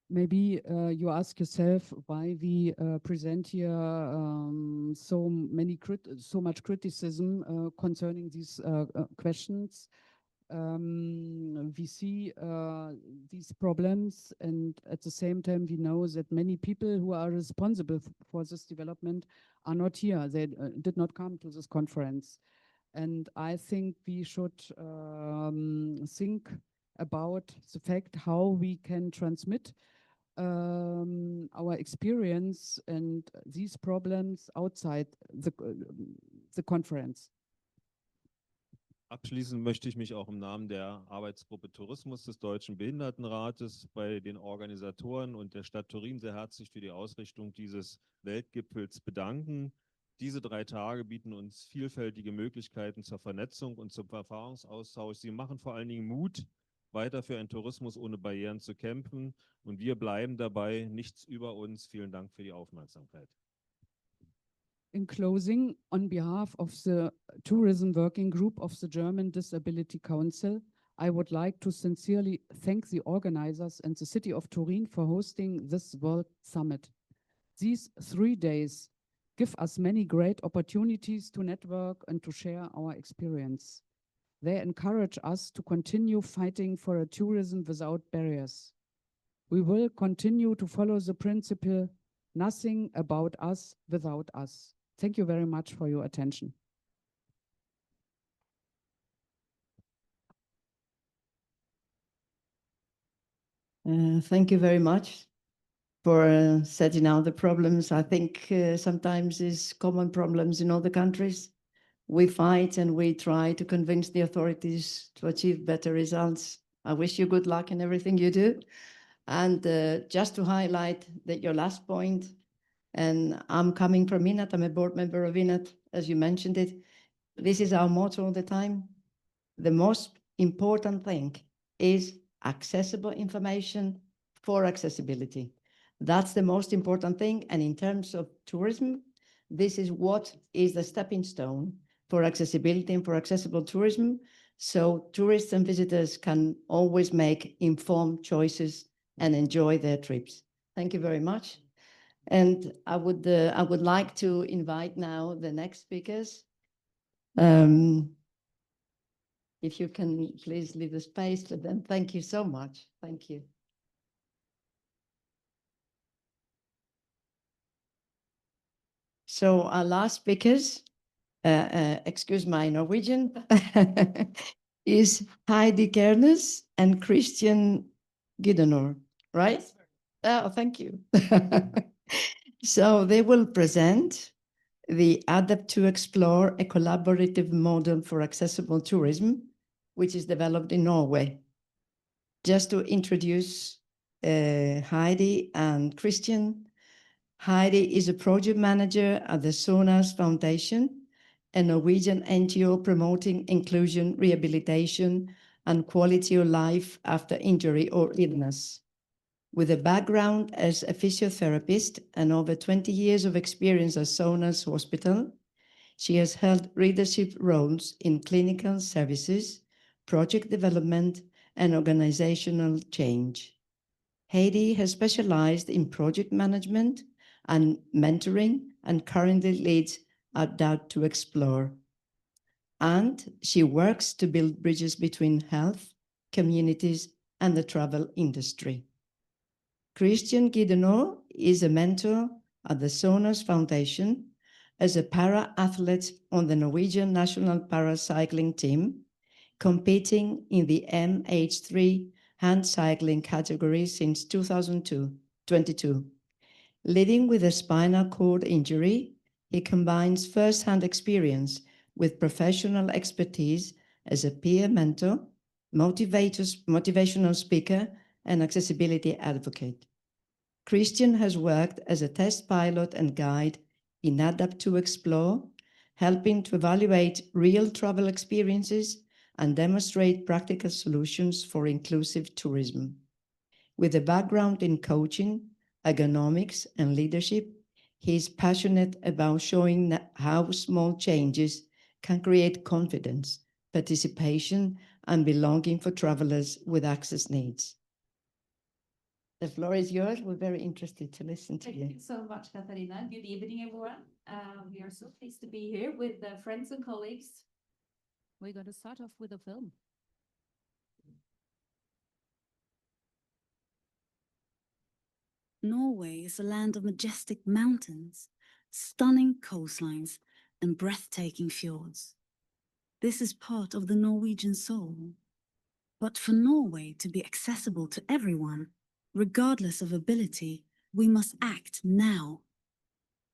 Maybe you ask yourself why we present here so much criticism concerning these questions. We see these problems, and at the same time we know that many people who are responsible for this development are not here. They did not come to this conference. And I think we should think about the fact how we can transmit our experience and these problems outside the conference. Abschließend möchte ich mich auch im Namen der Arbeitsgruppe Tourismus des Deutschen Behindertenrates bei den Organisatoren und der Stadt Turin sehr herzlich für die Ausrichtung dieses Weltgipfels bedanken. Diese 3 Tage bieten uns vielfältige Möglichkeiten zur Vernetzung und zum Erfahrungsaustausch. Sie machen vor allen Dingen Mut, weiter für einen Tourismus ohne Barrieren zu kämpfen. Und wir bleiben dabei, nichts über uns. Vielen Dank für die Aufmerksamkeit. In closing, on behalf of the Tourism Working Group of the German Disability Council, I would like to sincerely thank the organizers and the city of Turin for hosting this World Summit. These 3 days give us many great opportunities to network and to share our experience. They encourage us to continue fighting for a tourism without barriers. We will continue to follow the principle, nothing about us without us. Thank you very much for your attention. Thank you very much for setting out the problems. I think sometimes it's common problems in other countries. We fight and we try to convince the authorities to achieve better results. I wish you good luck in everything you do. And just to highlight that your last point, and I'm coming from ENAT, I'm a board member of ENAT, as you mentioned it. This is our motto all the time. The most important thing is accessible information for accessibility. That's the most important thing. And in terms of tourism, this is what is the stepping stone for accessibility and for accessible tourism. So tourists and visitors can always make informed choices and enjoy their trips. Thank you very much. And I would like to invite now the next speakers. If you can please leave the space for them. Thank you so much. Thank you. So our last speakers, excuse my Norwegian, is Heidi Kjærnes and Gyldenøhr, right? Oh, thank you. So they will present the Adapt to Explore, a collaborative model for accessible tourism, which is developed in Norway. Just to introduce Heidi and Christian. Heidi is a project manager at the Sunnaas Foundation a Norwegian NGO promoting inclusion, rehabilitation, and quality of life after injury or illness. With a background as a physiotherapist and over 20 years of experience at Sunnaas Hospital, she has held leadership roles in clinical services, project development, and organizational change. Heidi has specialized in project management and mentoring and currently leads Adapt to Explore. And she works to build bridges between health, communities, and the travel industry. Gyldenøhr is a mentor at the Sunnaas Foundation as a para-athlete on the Norwegian national para-cycling team, competing in the MH3 hand cycling category since 2022. Living with a spinal cord injury, he combines first-hand experience with professional expertise as a peer mentor, motivational speaker, and accessibility advocate. Christian has worked as a test pilot and guide in Adapt to Explore, helping to evaluate real travel experiences and demonstrate practical solutions for inclusive tourism. With a background in coaching, ergonomics, and leadership, he is passionate about showing how small changes can create confidence, participation, and belonging for travelers with access needs. The floor is yours. We're very interested to listen to you. Thank you so much, Katerina. Good evening, everyone. We are so pleased to be here with friends and colleagues. We're going to start off with a film. Norway is a land of majestic mountains, stunning coastlines, and breathtaking fjords. This is part of the Norwegian soul. But for Norway to be accessible to everyone, regardless of ability, we must act now.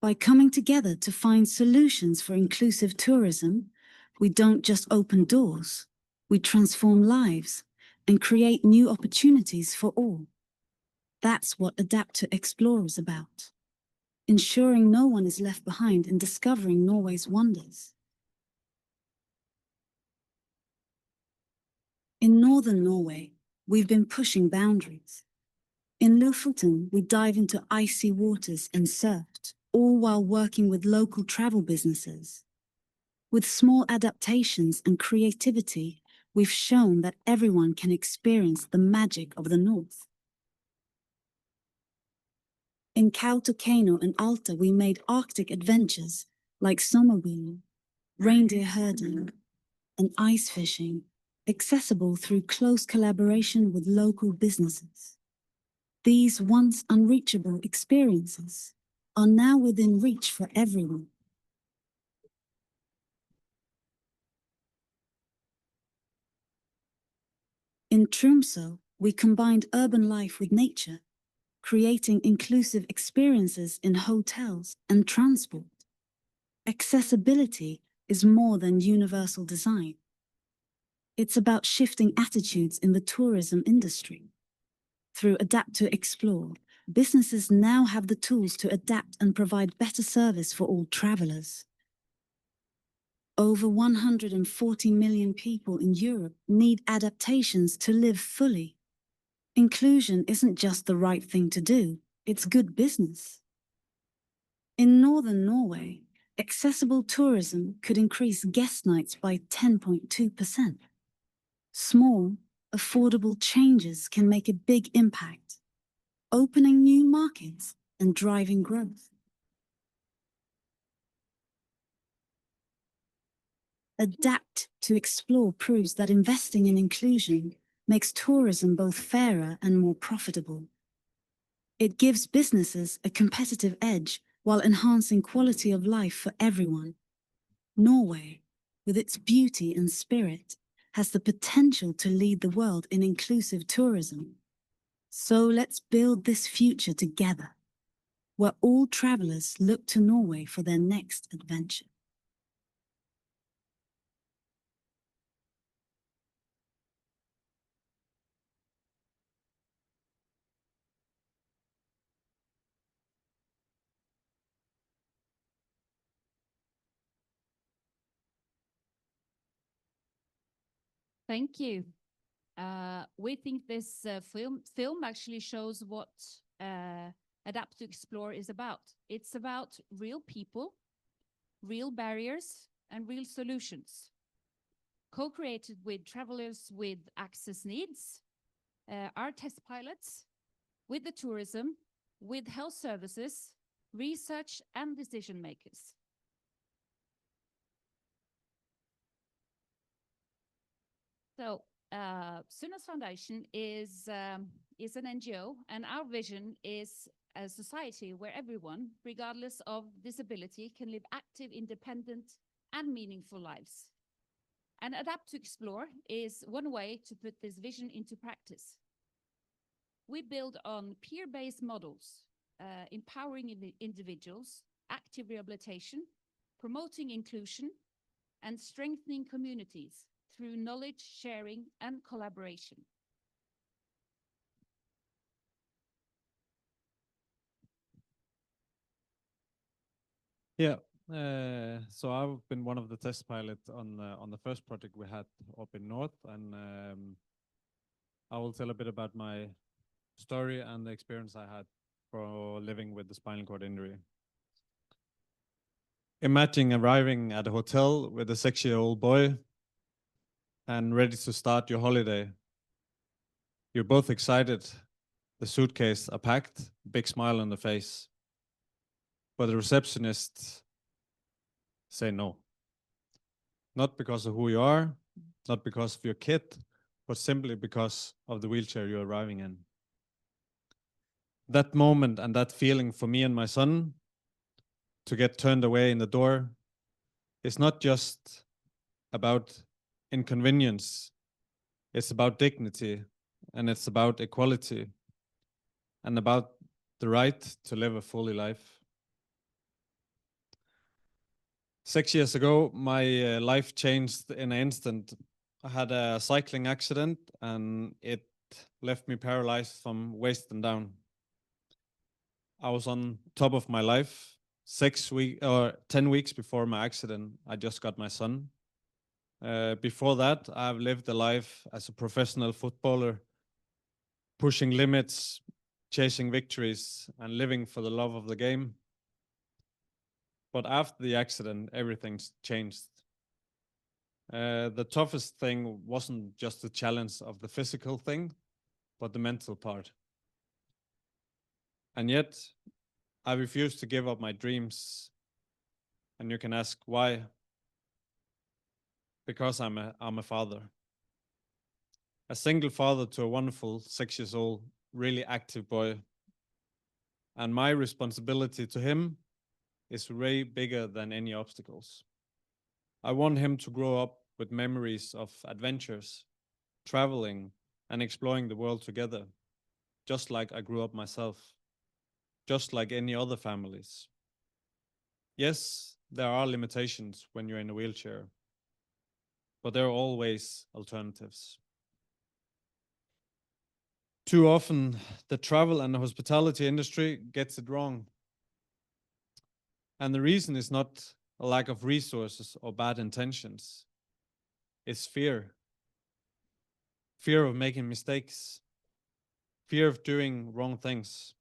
By coming together to find solutions for inclusive tourism, we don't just open doors, we transform lives and create new opportunities for all. That's what Adapt to Explore is about, ensuring no one is left behind in discovering Norway's wonders. In northern Norway, we've been pushing boundaries. In Lofoten, we dive into icy waters and surfed, all while working with local travel businesses. With small adaptations and creativity, we've shown that everyone can experience the magic of the North. In Kautokeino and Alta, we made Arctic adventures like snowmobiling, reindeer herding, and ice fishing, accessible through close collaboration with local businesses. These once unreachable experiences are now within reach for everyone. In Tromsø, we combined urban life with nature, creating inclusive experiences in hotels and transport. Accessibility is more than universal design. It's about shifting attitudes in the tourism industry. Through Adapt to Explore, businesses now have the tools to adapt and provide better service for all travelers. Over 140 million people in Europe need adaptations to live fully. Inclusion isn't just the right thing to do, it's good business. In northern Norway, accessible tourism could increase guest nights by 10.2%. Small, affordable changes can make a big impact, opening new markets and driving growth. Adapt to Explore proves that investing in inclusion makes tourism both fairer and more profitable. It gives businesses a competitive edge while enhancing quality of life for everyone. Norway, with its beauty and spirit, has the potential to lead the world in inclusive tourism. So let's build this future together, where all travelers look to Norway for their next adventure. Thank you. We think this film actually shows what Adapt to Explore is about. It's about real people, real barriers, and real solutions. Co-created with travelers with access needs, our test pilots, with the tourism, with health services, research, and decision makers. So, Sunnaas Foundation is an NGO, and our vision is a society where everyone, regardless of disability, can live active, independent, and meaningful lives. And Adapt to Explore is one way to put this vision into practice. We build on peer-based models, empowering individuals, active rehabilitation, promoting inclusion, and strengthening communities through knowledge sharing and collaboration. Yeah, so I've been one of the test pilots on the first project we had up in North, and I will tell a bit about my story and the experience I had for living with the spinal cord injury. Imagine arriving at a hotel with a 6-year-old boy and ready to start your holiday. You're both excited, the suitcase are packed, big smile on the face. But the receptionist say no. Not because of who you are, not because of your kid, but simply because of the wheelchair you're arriving in. That moment and that feeling for me and my son to get turned away in the door is not just about inconvenience, it's about dignity, and it's about equality, and about the right to live a fully life. 6 years ago, my life changed in an instant. I had a cycling accident and it left me paralyzed from waist and down. I was on top of my life. 10 weeks before my accident, I just got my son. Before that, I've lived a life as a professional footballer, pushing limits, chasing victories, and living for the love of the game. But after the accident, everything's changed. The toughest thing wasn't just the challenge of the physical thing, but the mental part. And yet, I refuse to give up my dreams. And you can ask why? Because I'm a father. A single father to a wonderful 6-year-old, really active boy. And my responsibility to him is way bigger than any obstacles. I want him to grow up with memories of adventures, traveling, and exploring the world together, just like I grew up myself, just like any other families. Yes, there are limitations when you're in a wheelchair, but there are always alternatives. Too often, the travel and the hospitality industry gets it wrong. And the reason is not a lack of resources or bad intentions. It's fear. Fear of making mistakes. Fear of doing wrong things.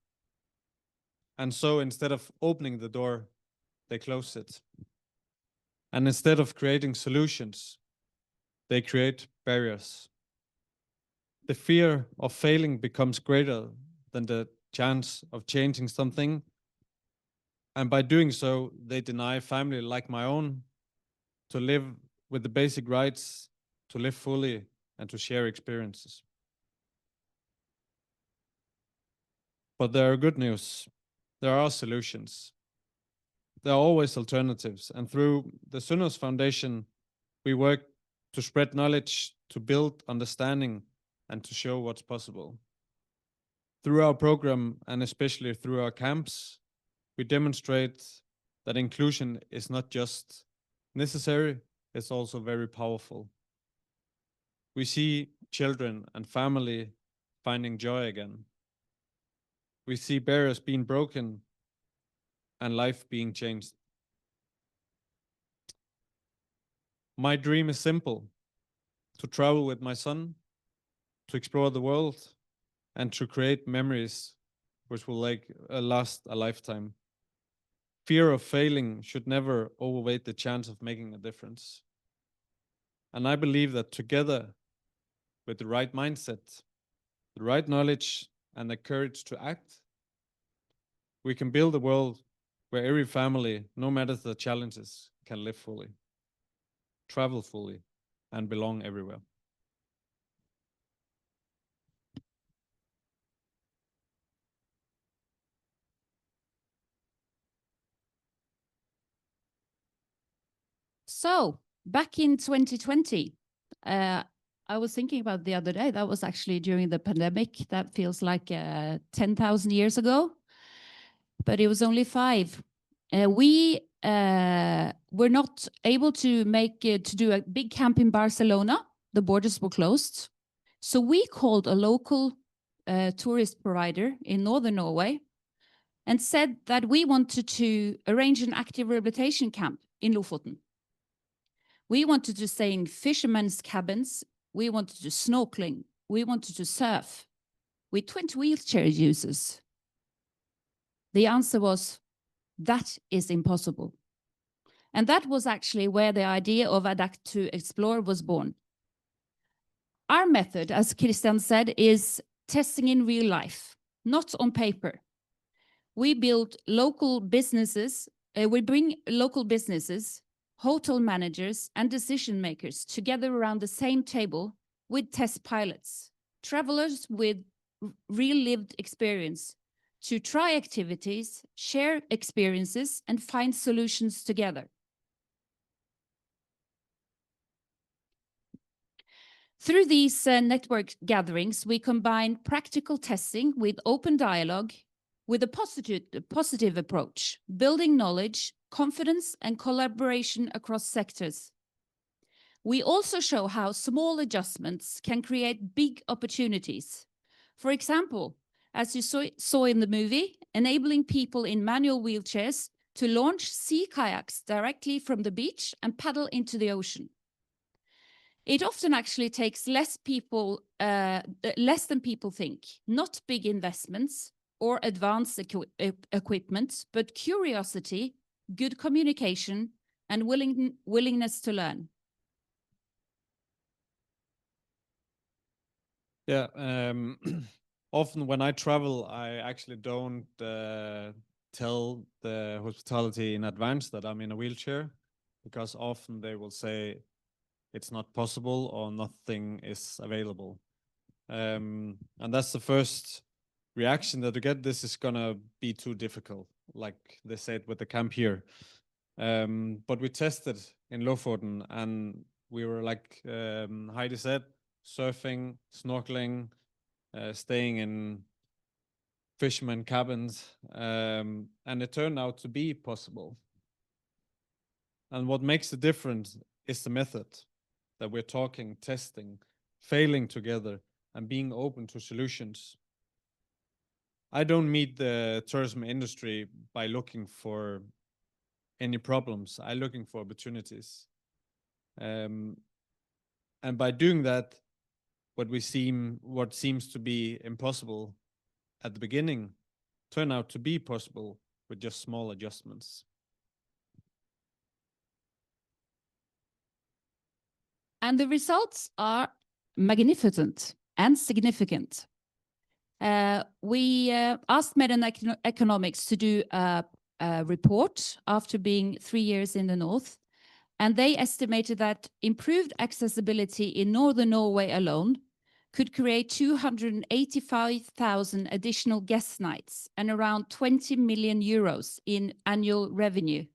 And so instead of opening the door, they close it. And instead of creating solutions, they create barriers. The fear of failing becomes greater than the chance of changing something. And by doing so, they deny family like my own to live with the basic rights, to live fully, and to share experiences. But there are good news. There are solutions. There are always alternatives. And through the Sunnaas Foundation, we work to spread knowledge, to build understanding, and to show what's possible. Through our program, and especially through our camps, we demonstrate that inclusion is not just necessary, it's also very powerful. We see children and family finding joy again. We see barriers being broken and life being changed. My dream is simple: to travel with my son, to explore the world, and to create memories which will last a lifetime. Fear of failing should never overweight the chance of making a difference. And I believe that together, with the right mindset, the right knowledge, and the courage to act, we can build a world where every family, no matter the challenges, can live fully, travel fully, and belong everywhere. So back in 2020, I was thinking about the other day, that was actually during the pandemic. That feels like 10,000 years ago, but it was only 5. We were not able to do a big camp in Barcelona. The borders were closed. So we called a local tourist provider in northern Norway and said that we wanted to arrange an active rehabilitation camp in Lofoten. We wanted to stay in fishermen's cabins. We wanted to snorkeling. We wanted to surf with 20 wheelchair users. The answer was, that is impossible. And that was actually where the idea of Adapt to Explore was born. Our method, as Christian said, is testing in real life, not on paper. We build local businesses, we bring local businesses, hotel managers and decision makers together around the same table with test pilots, travelers with real lived experience to try activities, share experiences, and find solutions together. Through these network gatherings, we combine practical testing with open dialogue, with a positive approach, building knowledge, confidence, and collaboration across sectors. We also show how small adjustments can create big opportunities. For example, as you saw in the movie, enabling people in manual wheelchairs to launch sea kayaks directly from the beach and paddle into the ocean. It often actually takes less than people think, not big investments or advanced equipment, but curiosity, good communication, and willingness to learn. Yeah, often when I travel, I actually don't tell the hospitality in advance that I'm in a wheelchair, because often they will say it's not possible or nothing is available. And that's the first reaction that you get. This is gonna be too difficult, like they said with the camp here. But we tested in Lofoten, and we were like Heidi said, surfing, snorkeling, staying in fishermen cabins, and it turned out to be possible. And what makes the difference is the method that we're talking, testing, failing together, and being open to solutions. I don't meet the tourism industry by looking for any problems. I'm looking for opportunities. And by doing that, what seems to be impossible at the beginning turn out to be possible with just small adjustments. And the results are magnificent and significant. We asked Med and Economics to do a report after being 3 years in the north, and they estimated that improved accessibility in northern Norway alone could create 285,000 additional guest nights and around 20 million euros in annual revenue.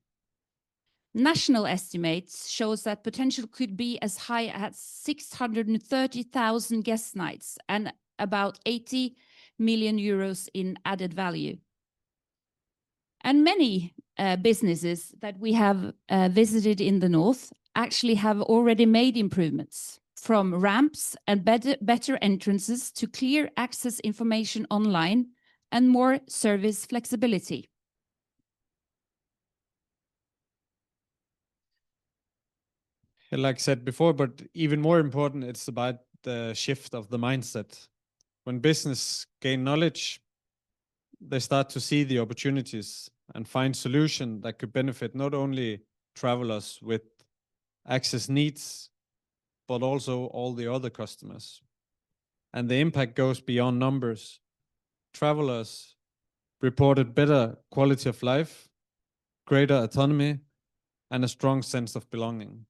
National estimates shows that potential could be as high as 630,000 guest nights and about 80 million euros in added value. And many businesses that we have visited in the north actually have already made improvements, from ramps and better entrances to clear access information online and more service flexibility. Like I said before, but even more important, it's about the shift of the mindset. When business gain knowledge, they start to see the opportunities and find solutions that could benefit not only travelers with access needs, but also all the other customers. And the impact goes beyond numbers. Travelers reported better quality of life, greater autonomy, and a strong sense of belonging.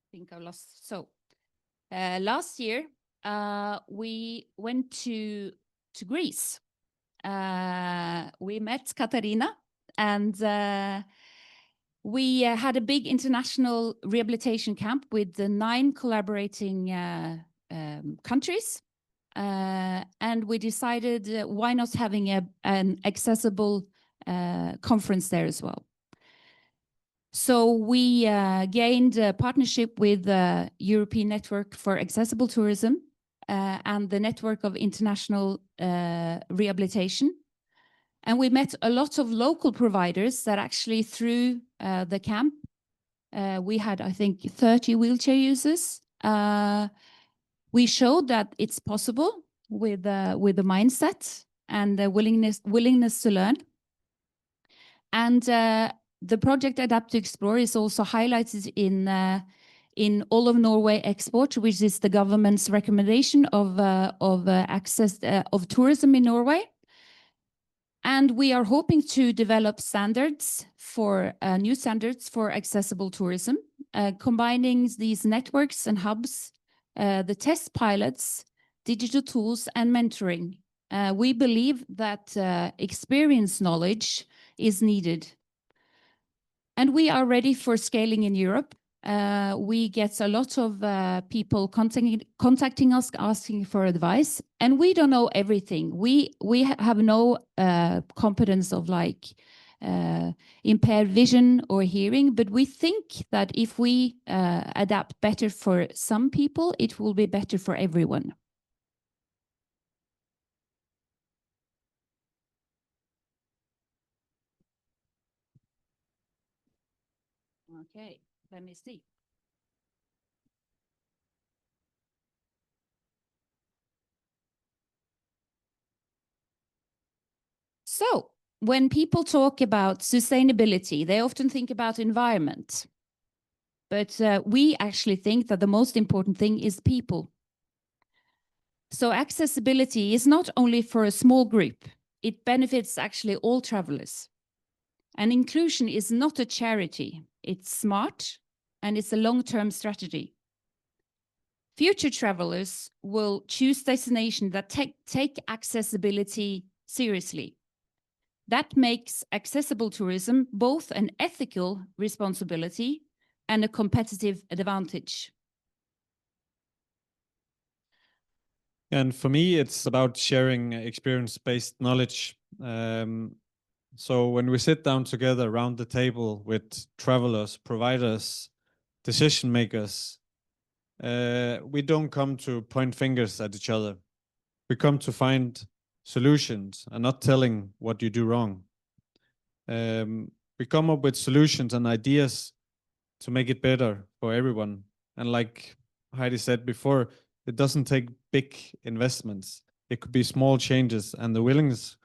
I think I lost. So last year we went to Greece. We met Katerina, and we had a big international rehabilitation camp with the 9 collaborating countries. And we decided why not having an accessible conference there as well. So we gained a partnership with the European Network for Accessible Tourism and the Network of International Rehabilitation. And we met a lot of local providers that actually through the camp, we had, I think, 30 wheelchair users. We showed that it's possible with the mindset and the willingness to learn. And the project Adapt to Explore is also highlighted in all of Norway Export, which is the government's recommendation of access of tourism in Norway. And we are hoping to develop standards for new standards for accessible tourism, combining these networks and hubs, the test pilots, digital tools, and mentoring. We believe that experience knowledge is needed. And we are ready for scaling in Europe. We get a lot of people contacting us, asking for advice, and we don't know everything. We have no competence of like impaired vision or hearing, but we think that if we adapt better for some people, it will be better for everyone. Okay, let me see. So when people talk about sustainability, they often think about environment. But we actually think that the most important thing is people. So accessibility is not only for a small group, it benefits actually all travelers. And inclusion is not a charity, it's smart and it's a long-term strategy. Future travelers will choose destinations that take accessibility seriously. That makes accessible tourism both an ethical responsibility and a competitive advantage. And for me, it's about sharing experience-based knowledge. So when we sit down together around the table with travelers, providers, decision makers, we don't come to point fingers at each other. We come to find solutions and not telling what you do wrong. We come up with solutions and ideas to make it better for everyone. And like Heidi said before, it doesn't take big investments. It could be small changes, and the willingness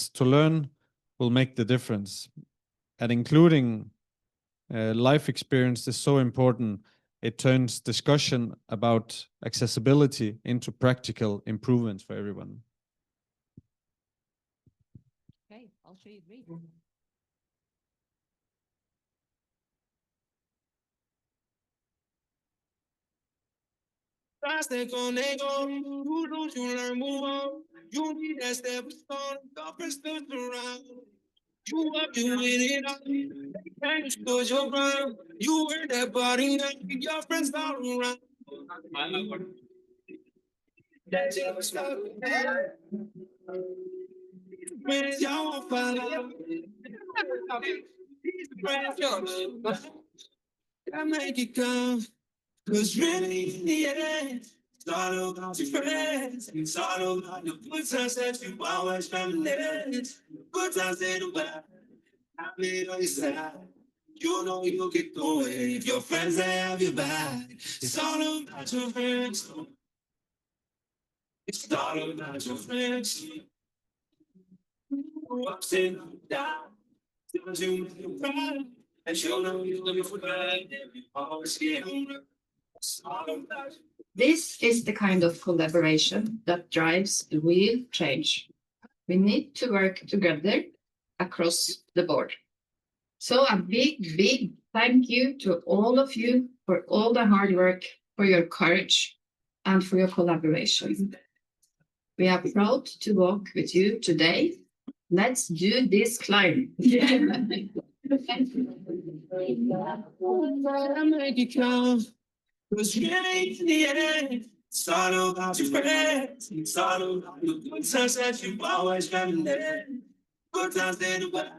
to learn will make the difference. And including life experience is so important. It turns discussion about accessibility into practical improvements for everyone. Okay, I'll show you green. You don't you learn move on. You need that stepping stone. Don't stood around. You up, you in it up. Can't stood your ground. You wear that body now. Your friends all around. That you stop. Friends, y'all won't follow. Friends, y'all I make it come. 'Cause really, in the end, it's all about your friends. It's all about the good times that you always reminisce. Good times in the bad, I've been on your side. You know you'll get through it if your friends they have your back. It's all about your friends. It's all about your friends. Ups and downs, times you make you proud. And you know you're looking for that. You always get on. It's all about you. This is the kind of collaboration that drives real change. We need to work together across the board. So a big, big thank you to all of you for all the hard work, for your courage, and for your collaboration. We are proud to walk with you today. Let's do this climb. Cause really, in the end, it's all about your friends. It's all about the good times that you always reminisce. Good times in the bad,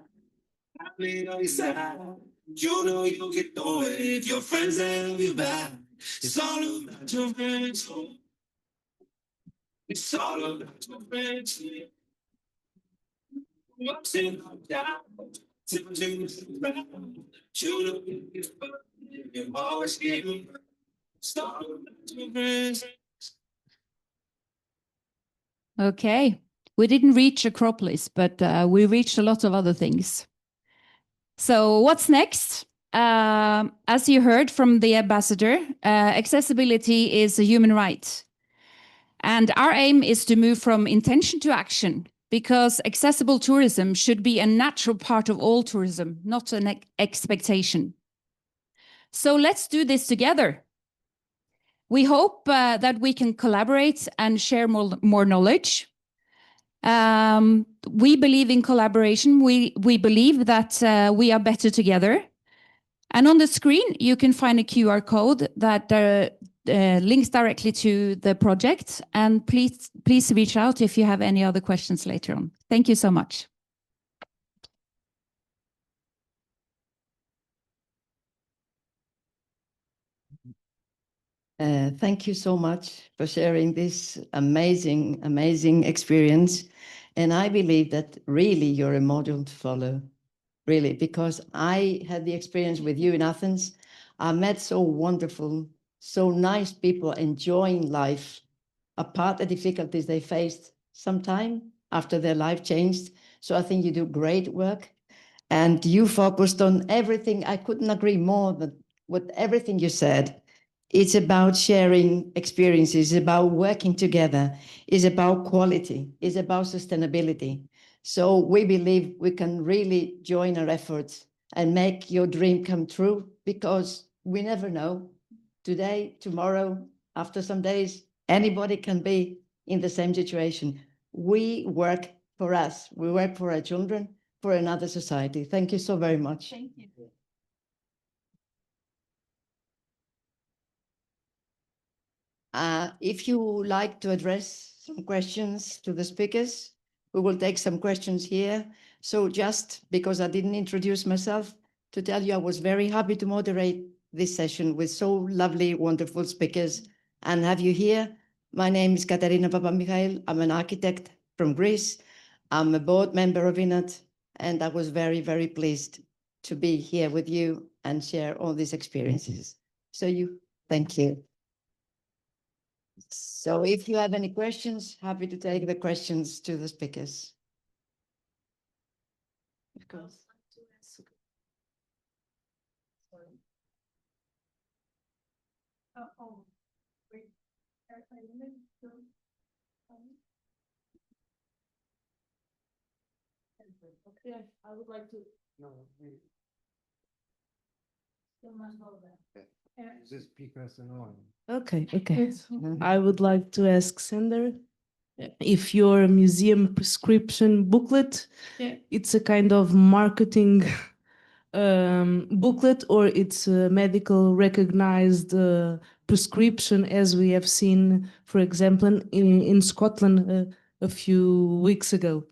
I've been on your side. You know you'll get through it if your friends they have your back. It's all about your friends. It's all about your friends. Ups and downs, times you make you proud. You know you always get on. It's all about your friends. Okay, we didn't reach Acropolis, but we reached a lot of other things. So what's next? As you heard from the ambassador, accessibility is a human right. And our aim is to move from intention to action, because accessible tourism should be a natural part of all tourism, not an expectation. So let's do this together. We hope that we can collaborate and share more knowledge. We believe in collaboration. We believe that we are better together. And on the screen, you can find a QR code that links directly to the project. And please reach out if you have any other questions later on. Thank you so much. Thank you so much for sharing this amazing, amazing experience. And I believe that really you're a model to follow, really, because I had the experience with you in Athens. I met so wonderful, so nice people enjoying life, apart the difficulties they faced sometime after their life changed. So I think you do great work. And you focused on everything. I couldn't agree more with everything you said. It's about sharing experiences, it's about working together, it's about quality, it's about sustainability. So we believe we can really join our efforts and make your dream come true, because we never know. Today, tomorrow, after some days, anybody can be in the same situation. We work for us, we work for our children, for another society. Thank you so very much. Thank you. If you like to address some questions to the speakers, we will take some questions here. So just because I didn't introduce myself, to tell you I was very happy to moderate this session with so lovely, wonderful speakers and have you here. My name is Katerina Papamichail. I'm an architect from Greece. I'm a board member of ENAT, and I was very, very pleased to be here with you and share all these experiences. So thank you. So if you have any questions, happy to take the questions to the speakers. Of course. Yeah, I would like to. No, Yeah. this speaker is annoying. Okay. Yes. I would like to ask Sander if your museum prescription booklet, it's a kind of marketing booklet, or it's a medical recognized prescription, as we have seen, for example, in Scotland a few weeks ago.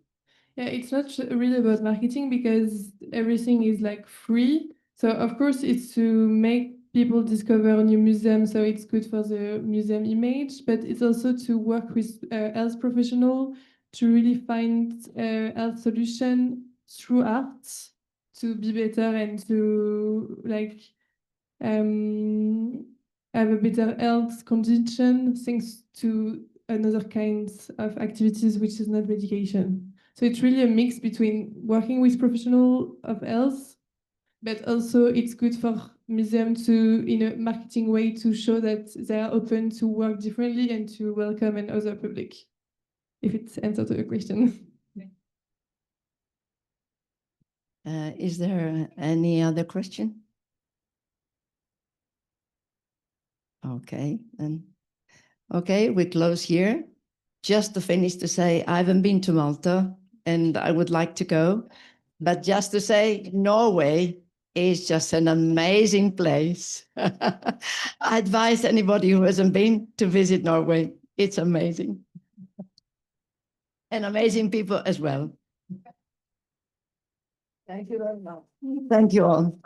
Yeah, it's not really about marketing, because everything is like free. So of course it's to make people discover new museums, so it's good for the museum image, but it's also to work with health professionals to really find health solution through art to be better and to like have a better health condition thanks to another kinds of activities which is not medication. So it's really a mix between working with professionals of health, but also it's good for museums to, in a marketing way, to show that they are open to work differently and to welcome another public, if it answers your question. Is there any other question? Okay, then. Okay, we close here. Just to finish to say, I haven't been to Malta and I would like to go, but just to say Norway is just an amazing place. I advise anybody who hasn't been to visit Norway. It's amazing. And amazing people as well. Thank you very much. Thank you all.